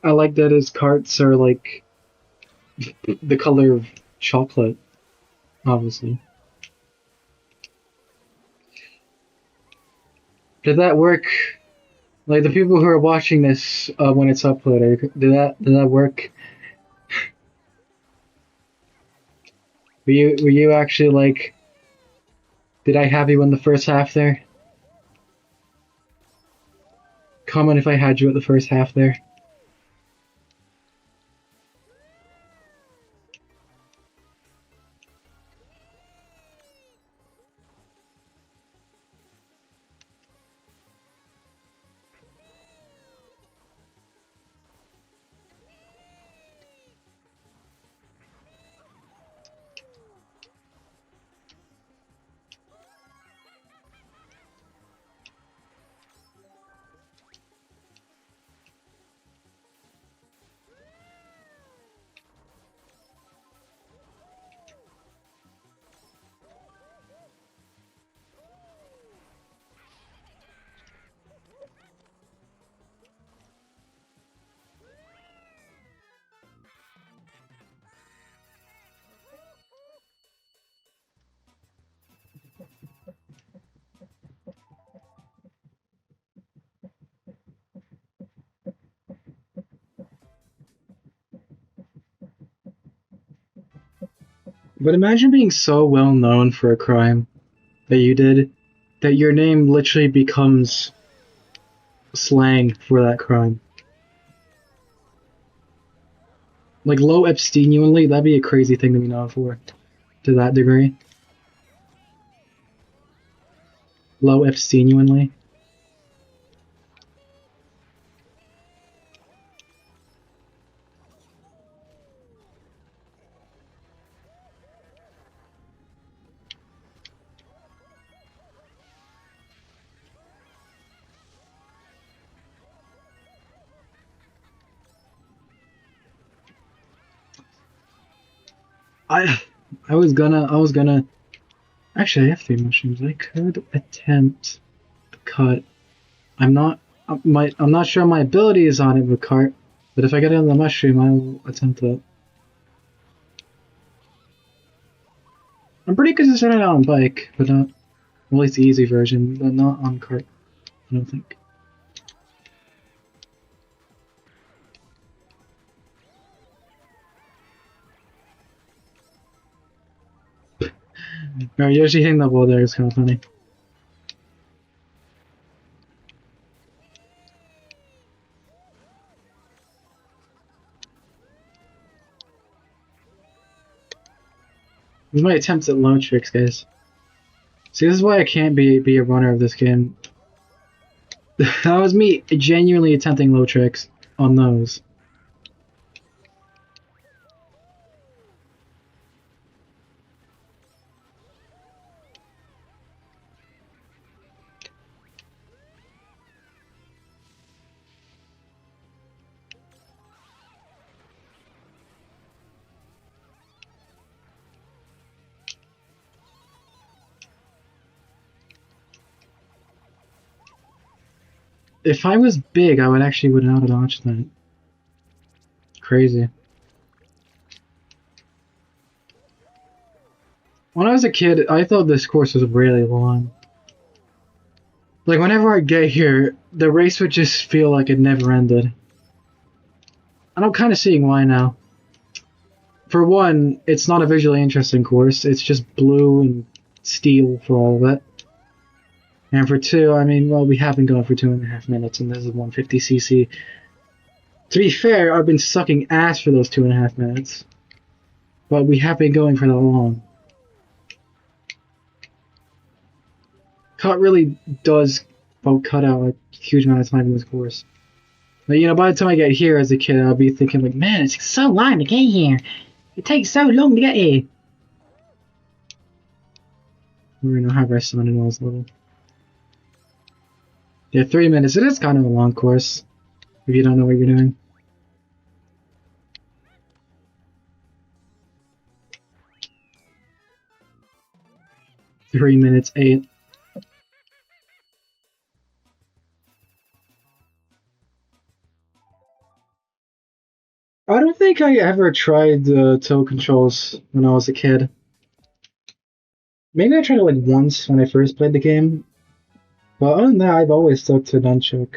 I like that his carts are like the color of chocolate, obviously. Did that work? Like the people who are watching this when it's uploaded, did that work? Were you actually like? Did I have you in the first half there? Comment if I had you at the first half there. But imagine being so well known for a crime that you did that your name literally becomes slang for that crime. Like low abstainually, that'd be a crazy thing to be known for, to that degree. Low abstainually. I was gonna actually I have 3 mushrooms. I could attempt the cut. I'm not sure my ability is on it with cart, but if I get another mushroom, I will attempt it. I'm pretty consistent on bike, but not at least the easy version, but not on cart. I don't think. No, Yoshi hitting the wall there is kind of funny. These are my attempts at low tricks, guys. See, this is why I can't be a runner of this game. That was me genuinely attempting low tricks on those. If I was big, I would actually would not have dodged that. Crazy. When I was a kid, I thought this course was really long. Like, whenever I get here, the race would just feel like it never ended. And I'm kind of seeing why now. For one, it's not a visually interesting course, it's just blue and steel for all of it. And for two, I mean, well, we have been going for 2.5 minutes, and this is 150cc. To be fair, I've been sucking ass for those 2.5 minutes. But we have been going for that long. Kart really does cut out a huge amount of time in this course. But, you know, by the time I get here as a kid, I'll be thinking, like, man, it's so long to get here. It takes so long to get here. We're gonna have rest on it as little. Yeah, 3 minutes. It is kind of a long course, if you don't know what you're doing. (3 minutes 8). I don't think I ever tried toe controls when I was a kid. Maybe I tried it like once when I first played the game. But other than that, I've always stuck to nunchuck.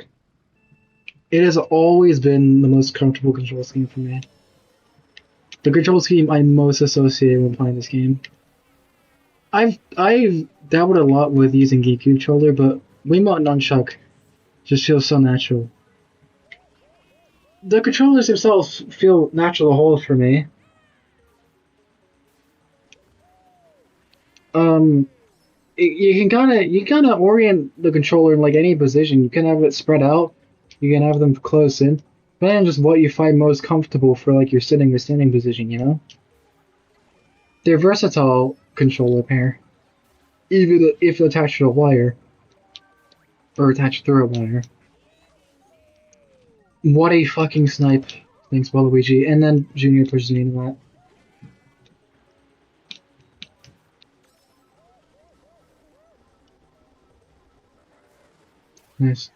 It has always been the most comfortable control scheme for me. The control scheme I most associate when playing this game. I've dabbled a lot with using GameCube controller, but Wiimote nunchuck just feels so natural. The controllers themselves feel natural to hold for me. You can orient the controller in like any position. You can have it spread out, you can have them close in, but then just what you find most comfortable for like your sitting or standing position, you know? They're versatile controller pair, even if attached to a wire or attached through a wire. What a fucking snipe! Thanks, Waluigi, and then Junior pushes me into that. Nice.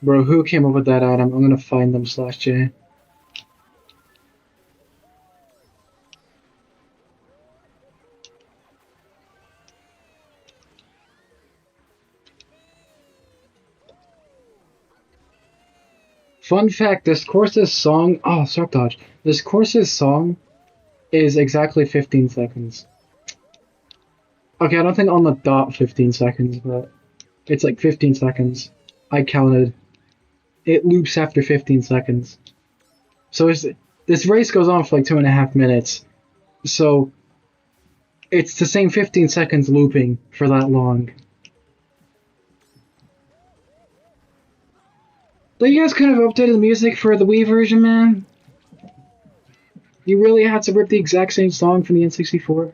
Bro, who came up with that item? I'm gonna find them /J. Fun fact, this course's song... Oh, Shock Dodge. This course's song is exactly 15 seconds. Okay, I don't think on the dot 15 seconds, but it's like 15 seconds. I counted. It loops after 15 seconds. So this race goes on for like 2.5 minutes. So it's the same 15 seconds looping for that long. But you guys could have updated the music for the Wii version, man. You really had to rip the exact same song from the N64.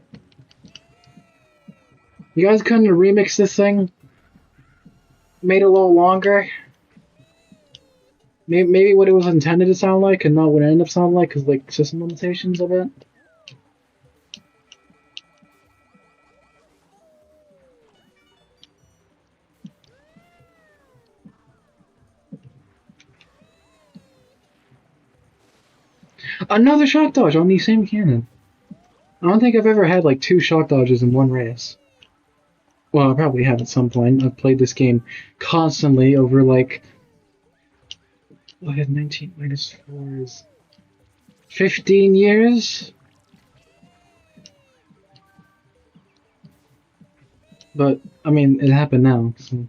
You guys couldn't remix this thing? Made it a little longer? Maybe what it was intended to sound like and not what it ended up sounding like because like system limitations of it? Another shock dodge on the same cannon. I don't think I've ever had like 2 shock dodges in one race. Well, I probably have at some point. I've played this game constantly over like... I had 19 minus 4 is 15 years? But, I mean, it happened now, so...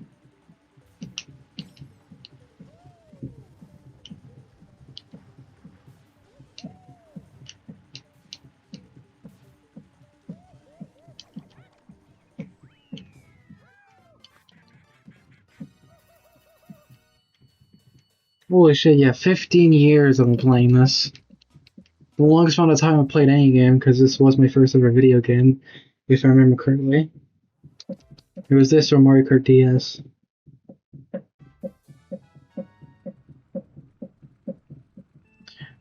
Holy shit, yeah, 15 years I've been playing this. The longest amount of time I've played any game, because this was my first ever video game, if I remember correctly. It was this or Mario Kart DS.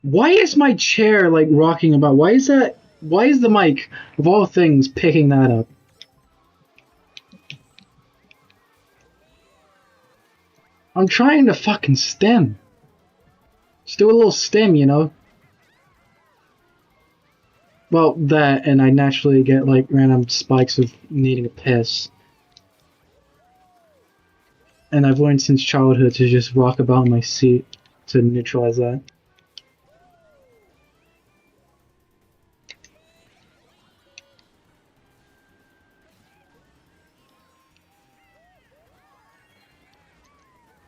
Why is my chair, like, rocking about? Why is the mic, of all things, picking that up? I'm trying to fucking stem. Just do a little stem, you know? Well, that, and I naturally get, like, random spikes of needing a piss. And I've learned since childhood to just rock about in my seat to neutralize that.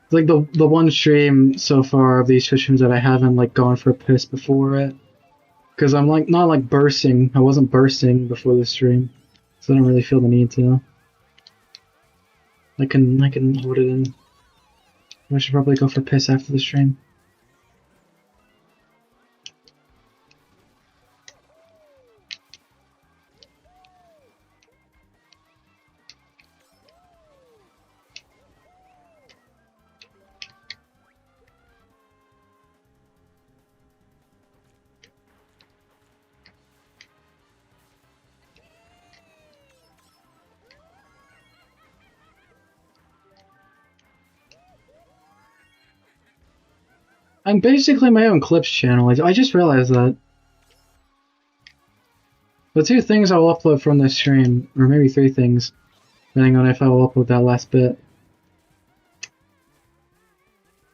It's like the one stream so far of these streams that I haven't like gone for a piss before it. Because I'm like not like bursting. I wasn't bursting before the stream. So I don't really feel the need to. I can hold it in. I should probably go for a piss after the stream. I'm basically my own clips channel. I just realized that. The two things I'll upload from this stream, or maybe three things, depending on if I will upload that last bit.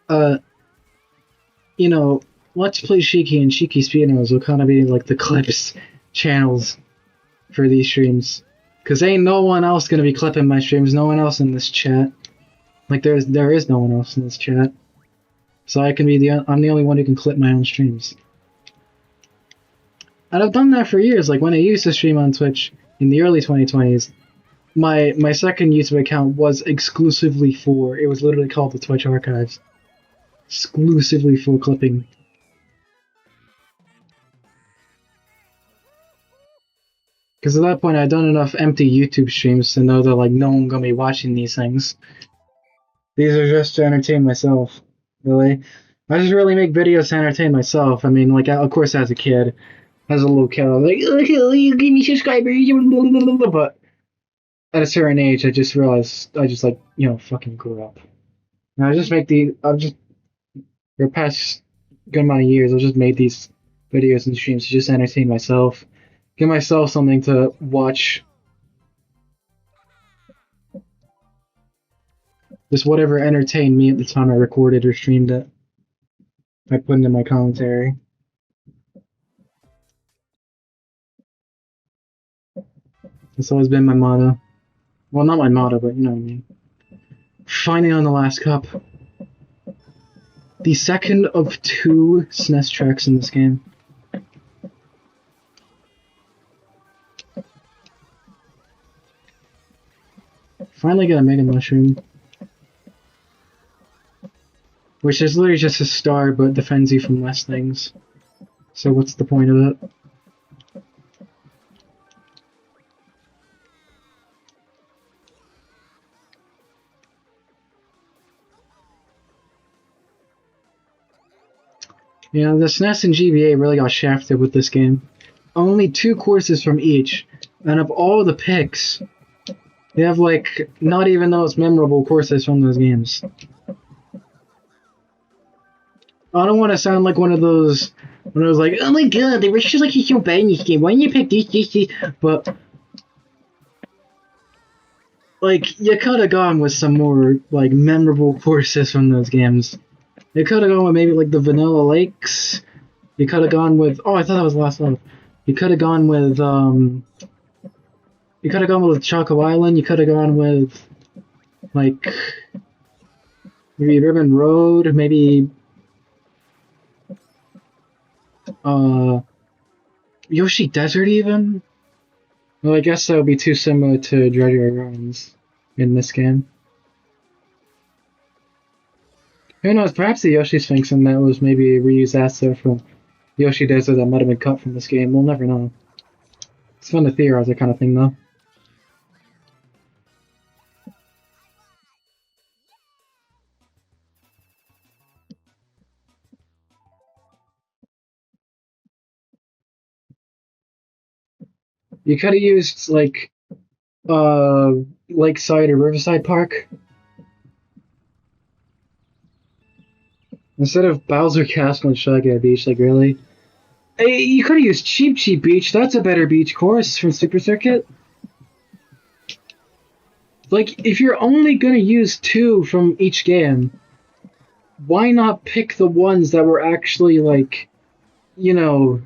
You know, Let's Play Shiki and Shiki Speedruns will kind of be like the clips channels for these streams. Cause ain't no one else gonna be clipping my streams, no one else in this chat. Like there is no one else in this chat. So I'm the only one who can clip my own streams. And I've done that for years, like when I used to stream on Twitch in the early 2020s, my second YouTube account was exclusively for, it was literally called the Twitch Archives. Exclusively for clipping. Because at that point I'd done enough empty YouTube streams to know that like no one gonna be watching these things. These are just to entertain myself, really. I just really make videos to entertain myself. I mean, like, of course as a kid, as a little kid, I was like, oh, you give me subscribers, but at a certain age, I just realized I just like, fucking grew up. And for the past good amount of years, I've just made these videos and streams to just entertain myself. Give myself something to watch. Just whatever entertained me at the time I recorded or streamed it. I put into my commentary. That's always been my motto. Well, not my motto, but you know what I mean. Finally on the last cup. The second of 2 SNES tracks in this game. Finally got a Mega Mushroom. Which is literally just a star, but defends you from less things. So what's the point of it? Yeah, the SNES and GBA really got shafted with this game. Only 2 courses from each, and of all the picks, they have like not even the most memorable courses from those games. I don't want to sound like one of those when I was like, oh my god, they were just like so bad in this game. Why didn't you pick this? But like, you could have gone with some more like memorable courses from those games. You could have gone with maybe like the Vanilla Lakes. You could have gone with I thought that was the last one. You could have gone with Choco Island. You could have gone with like maybe Ribbon Road, maybe Yoshi Desert even? Well, I guess that would be too similar to Treasure Ruins in this game. Who knows, perhaps the Yoshi Sphinx in that was maybe a reused asset from Yoshi Desert that might have been cut from this game. We'll never know. It's fun to theorize that kind of thing, though. You could have used, like, Lakeside or Riverside Park. Instead of Bowser Castle and Shaggy Beach, like, really? Hey, you could have used Cheap Cheap Beach. That's a better beach course from Super Circuit. Like, if you're only gonna use 2 from each game, why not pick the ones that were actually, like, you know,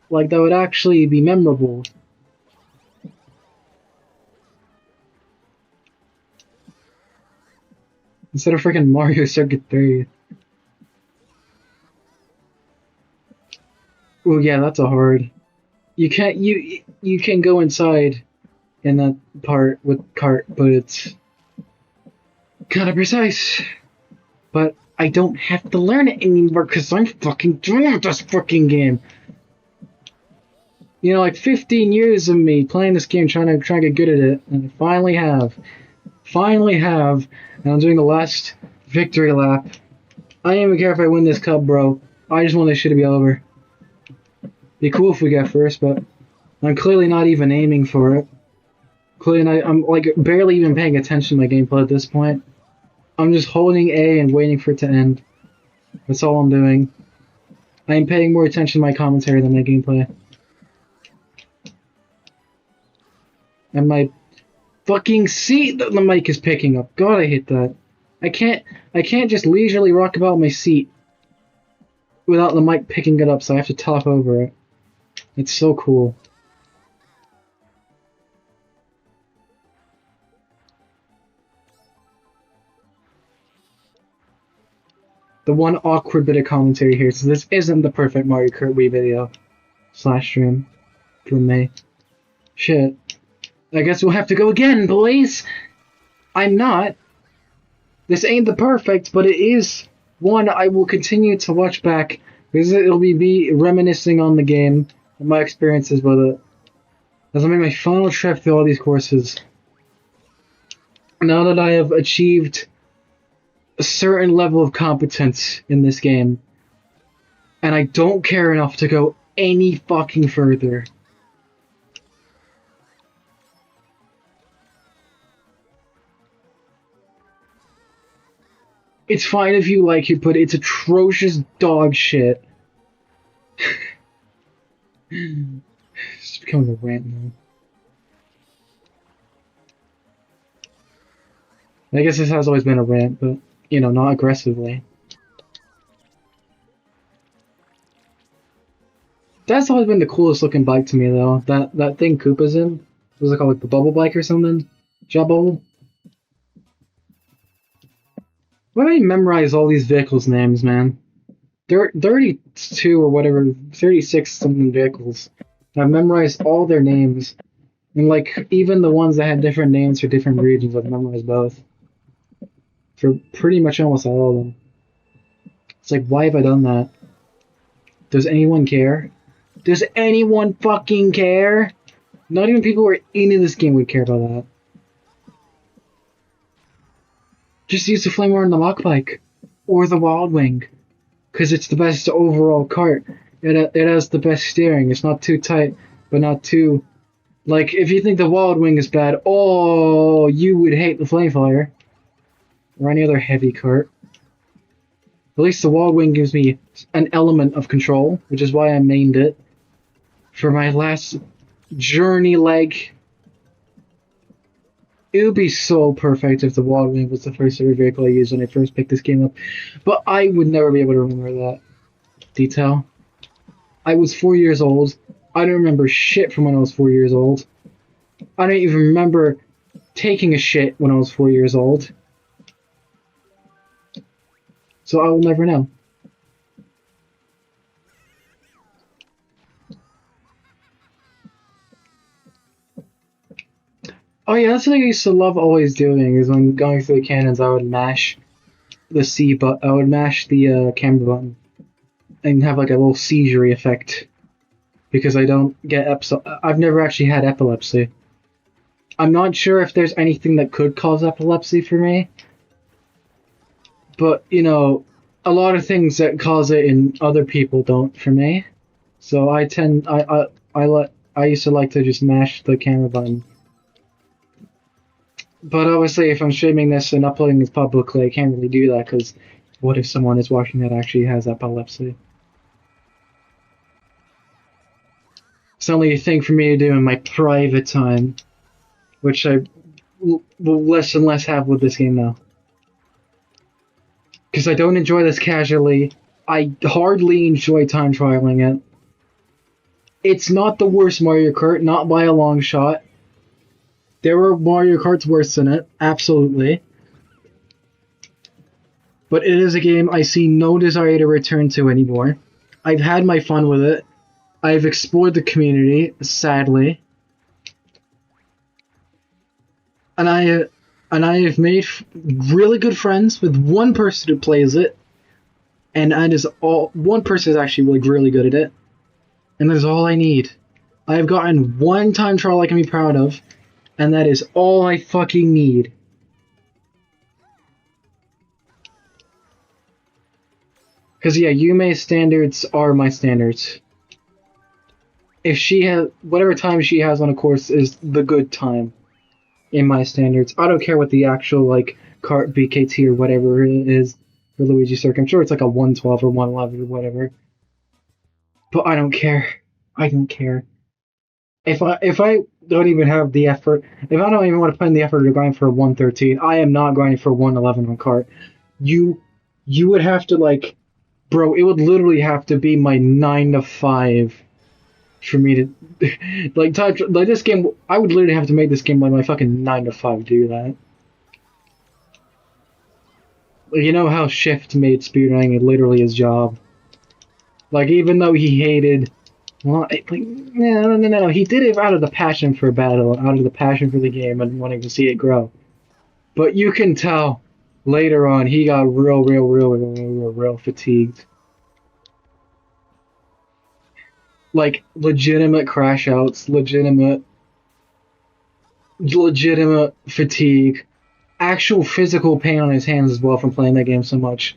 like, that would actually be memorable? Instead of freaking Mario Circuit 3. Oh yeah, that's a hard. You can go inside in that part with Kart, but it's kind of precise. But I don't have to learn it anymore because I'm fucking done with this fucking game. You know, like 15 years of me playing this game, trying to get good at it, and I finally have. Finally have, and I'm doing the last victory lap. I don't even care if I win this cup, bro. I just want this shit to be over. Be cool if we get first, but I'm clearly not even aiming for it. Clearly not, I'm like barely even paying attention to my gameplay at this point. I'm just holding A and waiting for it to end. That's all I'm doing. I am paying more attention to my commentary than my gameplay. And my fucking seat that the mic is picking up. God, I hate that. I can't just leisurely rock about my seat without the mic picking it up, so I have to talk over it. It's so cool. The one awkward bit of commentary here, so this isn't the perfect Mario Kart Wii video / stream from me. Shit. I guess we'll have to go again, boys! I'm not. This ain't the perfect, but it is one I will continue to watch back because it'll be me reminiscing on the game and my experiences with it as I make my final trip through all these courses. Now that I have achieved a certain level of competence in this game, and I don't care enough to go any fucking further. It's fine if you like it, but it's atrocious dog shit. It's becoming a rant now. I guess this has always been a rant, but, you know, not aggressively. That's always been the coolest looking bike to me, though. That thing Koopa's in. What was it called, like the bubble bike or something? Job bubble? Why do I memorize all these vehicles' names, man? There are 32 or whatever, 36 something vehicles. I've memorized all their names. And, like, even the ones that had different names for different regions, I've memorized both. For pretty much almost all of them. It's like, why have I done that? Does anyone care? Does anyone fucking care? Not even people who are into this game would care about that. Just use the Flameware and the Mach Bike. Or the Wild Wing. Because it's the best overall kart. It has the best steering. It's not too tight, but not too... Like, if you think the Wild Wing is bad, oh, you would hate the Flamefire. Or any other heavy kart. At least the Wild Wing gives me an element of control, which is why I named it. For my last journey leg. It would be so perfect if the Wild Wing was the first ever vehicle I used when I first picked this game up. But I would never be able to remember that detail. I was 4 years old. I don't remember shit from when I was 4 years old. I don't even remember taking a shit when I was 4 years old. So I will never know. Oh yeah, that's what I used to love always doing, is when going through the cannons, I would mash the C button, I would mash the camera button, and have like a little seizure effect, because I don't get I've never actually had epilepsy. I'm not sure if there's anything that could cause epilepsy for me, but, you know, a lot of things that cause it in other people don't for me. So I used to like to just mash the camera button. But obviously, if I'm streaming this and uploading this publicly, I can't really do that, because what if someone is watching that actually has epilepsy? It's only a thing for me to do in my private time, which I will less and less have with this game now. Because I don't enjoy this casually. I hardly enjoy time trialing it. It's not the worst Mario Kart, not by a long shot. There were Mario Karts worse than it, absolutely. But it is a game I see no desire to return to anymore. I've had my fun with it. I've explored the community, sadly. And I have made really good friends with one person who plays it. And that is all. One person is actually really good at it. And that's all I need. I have gotten one time trial I can be proud of. And that is all I fucking need. Because, yeah, Yume's standards are my standards. If she has, whatever time she has on a course is the good time in my standards. I don't care what the actual, like, Kart BKT or whatever it is for Luigi Circuit. I'm sure it's like a 112 or 111 or whatever. But I don't care. I don't care. If I don't even have the effort, if I don't even want to put in the effort to grind for a 113, I am not grinding for a 111 on Kart. You would have to, like, bro, it would literally have to be my 9 to 5 for me to like this game. I would literally have to make this game like my fucking 9 to 5 to do that. You know how Shift made speedrunning literally his job. Like, even though he hated, well, like, no, he did it out of the passion for battle, out of the passion for the game, and wanting to see it grow. But you can tell later on he got real fatigued. Like, legitimate crash outs, legitimate fatigue, actual physical pain on his hands as well from playing that game so much.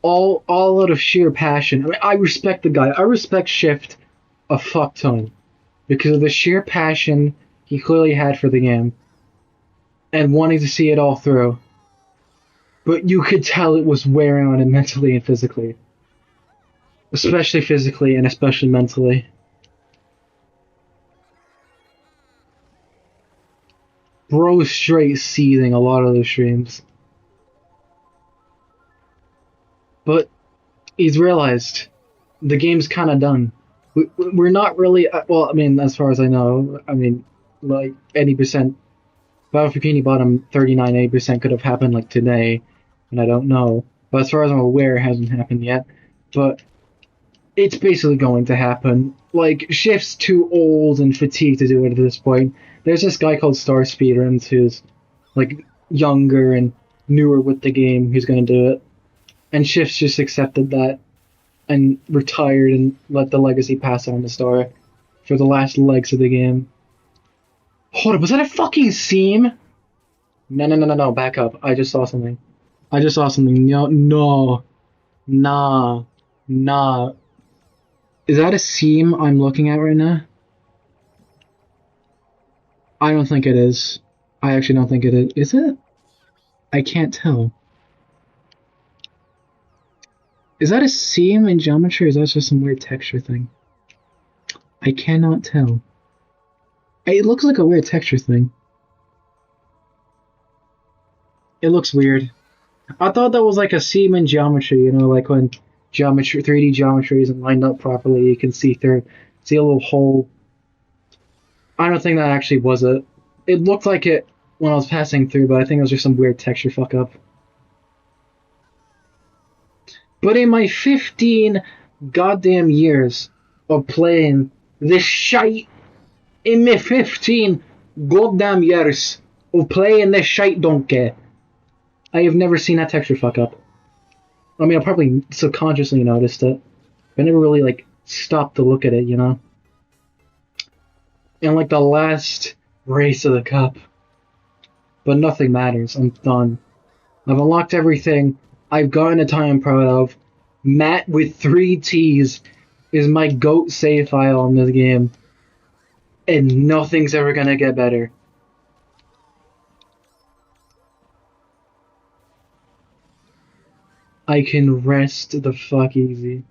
All out of sheer passion. I mean, I respect the guy. I respect Shift a fuck ton because of the sheer passion he clearly had for the game and wanting to see it all through. But you could tell it was wearing on him mentally and physically. Especially physically and especially mentally. Bro straight seething a lot of those streams. But he's realized the game's kind of done. We're not really, well, I mean, as far as I know, I mean, like 80%, Battlefield Bikini Bottom 39, 80% could have happened like today, and I don't know. But as far as I'm aware, it hasn't happened yet. But it's basically going to happen. Like, Shift's too old and fatigued to do it at this point. There's this guy called Star Speedruns who's, like, younger and newer with the game who's going to do it. And Shift's just accepted that and retired and let the legacy pass on to Star for the last legs of the game. Hold up, was that a fucking seam? No, back up. I just saw something. No, nah. Is that a seam I'm looking at right now? I don't think it is. I actually don't think it is. Is it? I can't tell. Is that a seam in geometry, or is that just some weird texture thing? I cannot tell. It looks like a weird texture thing. It looks weird. I thought that was like a seam in geometry, you know, like when geometry, 3D geometry isn't lined up properly, you can see through, see a little hole. I don't think that actually was it. It looked like it when I was passing through, but I think it was just some weird texture fuck up. But in my 15 goddamn years of playing this shite, in my 15 goddamn years of playing this shite donkey, I have never seen that texture fuck up. I mean, I probably subconsciously noticed it, but I never really, like, stopped to look at it, you know? And, like, the last race of the cup. But nothing matters. I'm done. I've unlocked everything. I've gotten a time I'm proud of. Matt with 3 T's is my GOAT save file in this game. And nothing's ever gonna get better. I can rest the fuck easy.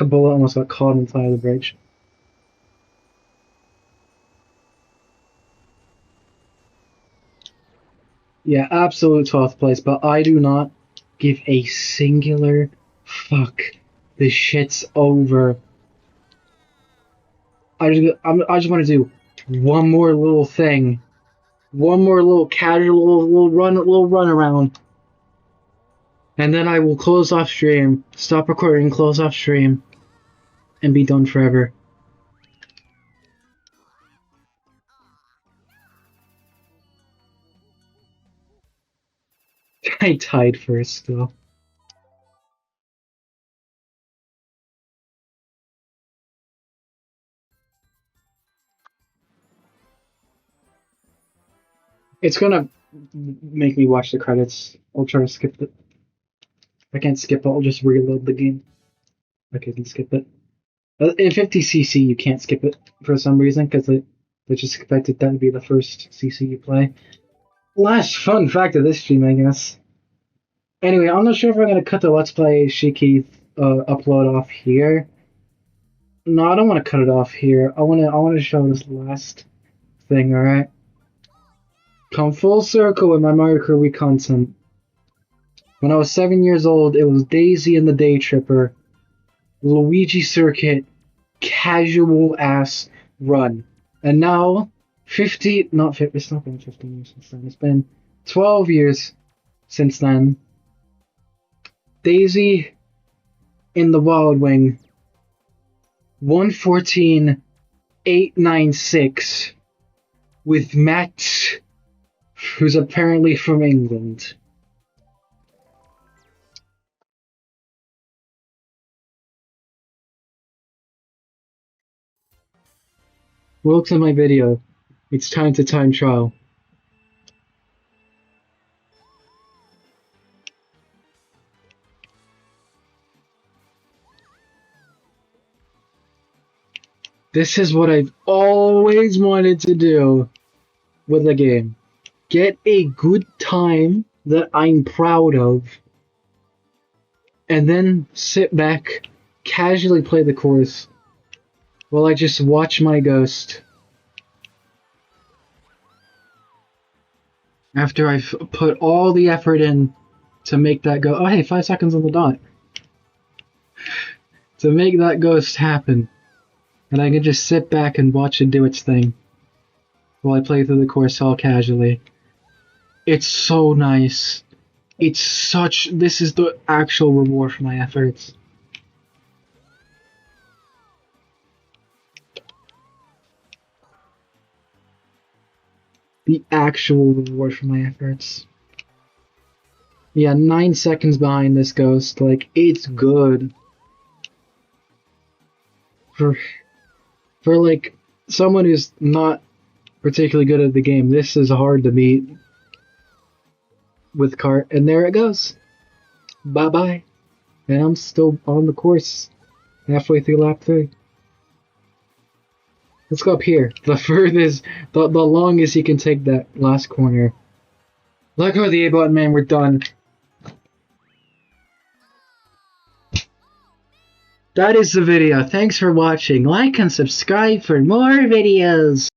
A bullet almost got caught inside the bridge. Yeah, absolute 12th place, but I do not give a singular fuck. This shit's over. I just want to do one more little thing. One more little casual little run around. And then I will close off stream, stop recording, close off stream, and be done forever. I tied first still. It's gonna make me watch the credits. I'll try to skip it. If I can't skip it, I'll just reload the game. Okay, I can skip it. In 50cc, you can't skip it for some reason, because they just expected that to be the first CC you play. Last fun fact of this stream, I guess. Anyway, I'm not sure if I'm going to cut the Let's Play Shiki upload off here. No, I don't want to cut it off here. I want to show this last thing, alright? Come full circle with my Mario Kart Wii content. When I was 7 years old, it was Daisy and the Day Tripper, Luigi Circuit, casual ass run. And now, it's not been 15 years since then, it's been 12 years since then. Daisy in the Wild Wing, 114,896, with Matt, who's apparently from England. Welcome to my video. It's time to time trial. This is what I've always wanted to do with a game. Get a good time that I'm proud of, and then sit back, casually play the course, while I just watch my ghost. After I've put all the effort in to make that go. Oh hey, 5 seconds on the dot. To make that ghost happen. And I can just sit back and watch it do its thing while I play through the course all casually. It's so nice. This is the actual reward for my efforts. The actual reward for my efforts. Yeah, 9 seconds behind this ghost. Like, it's good. For like someone who's not particularly good at the game, this is hard to beat with Kart, and there it goes. Bye bye. And I'm still on the course, halfway through lap 3. Let's go up here. The furthest, the longest you can take that last corner. Let go of the A button, man. We're done. That is the video. Thanks for watching. Like and subscribe for more videos.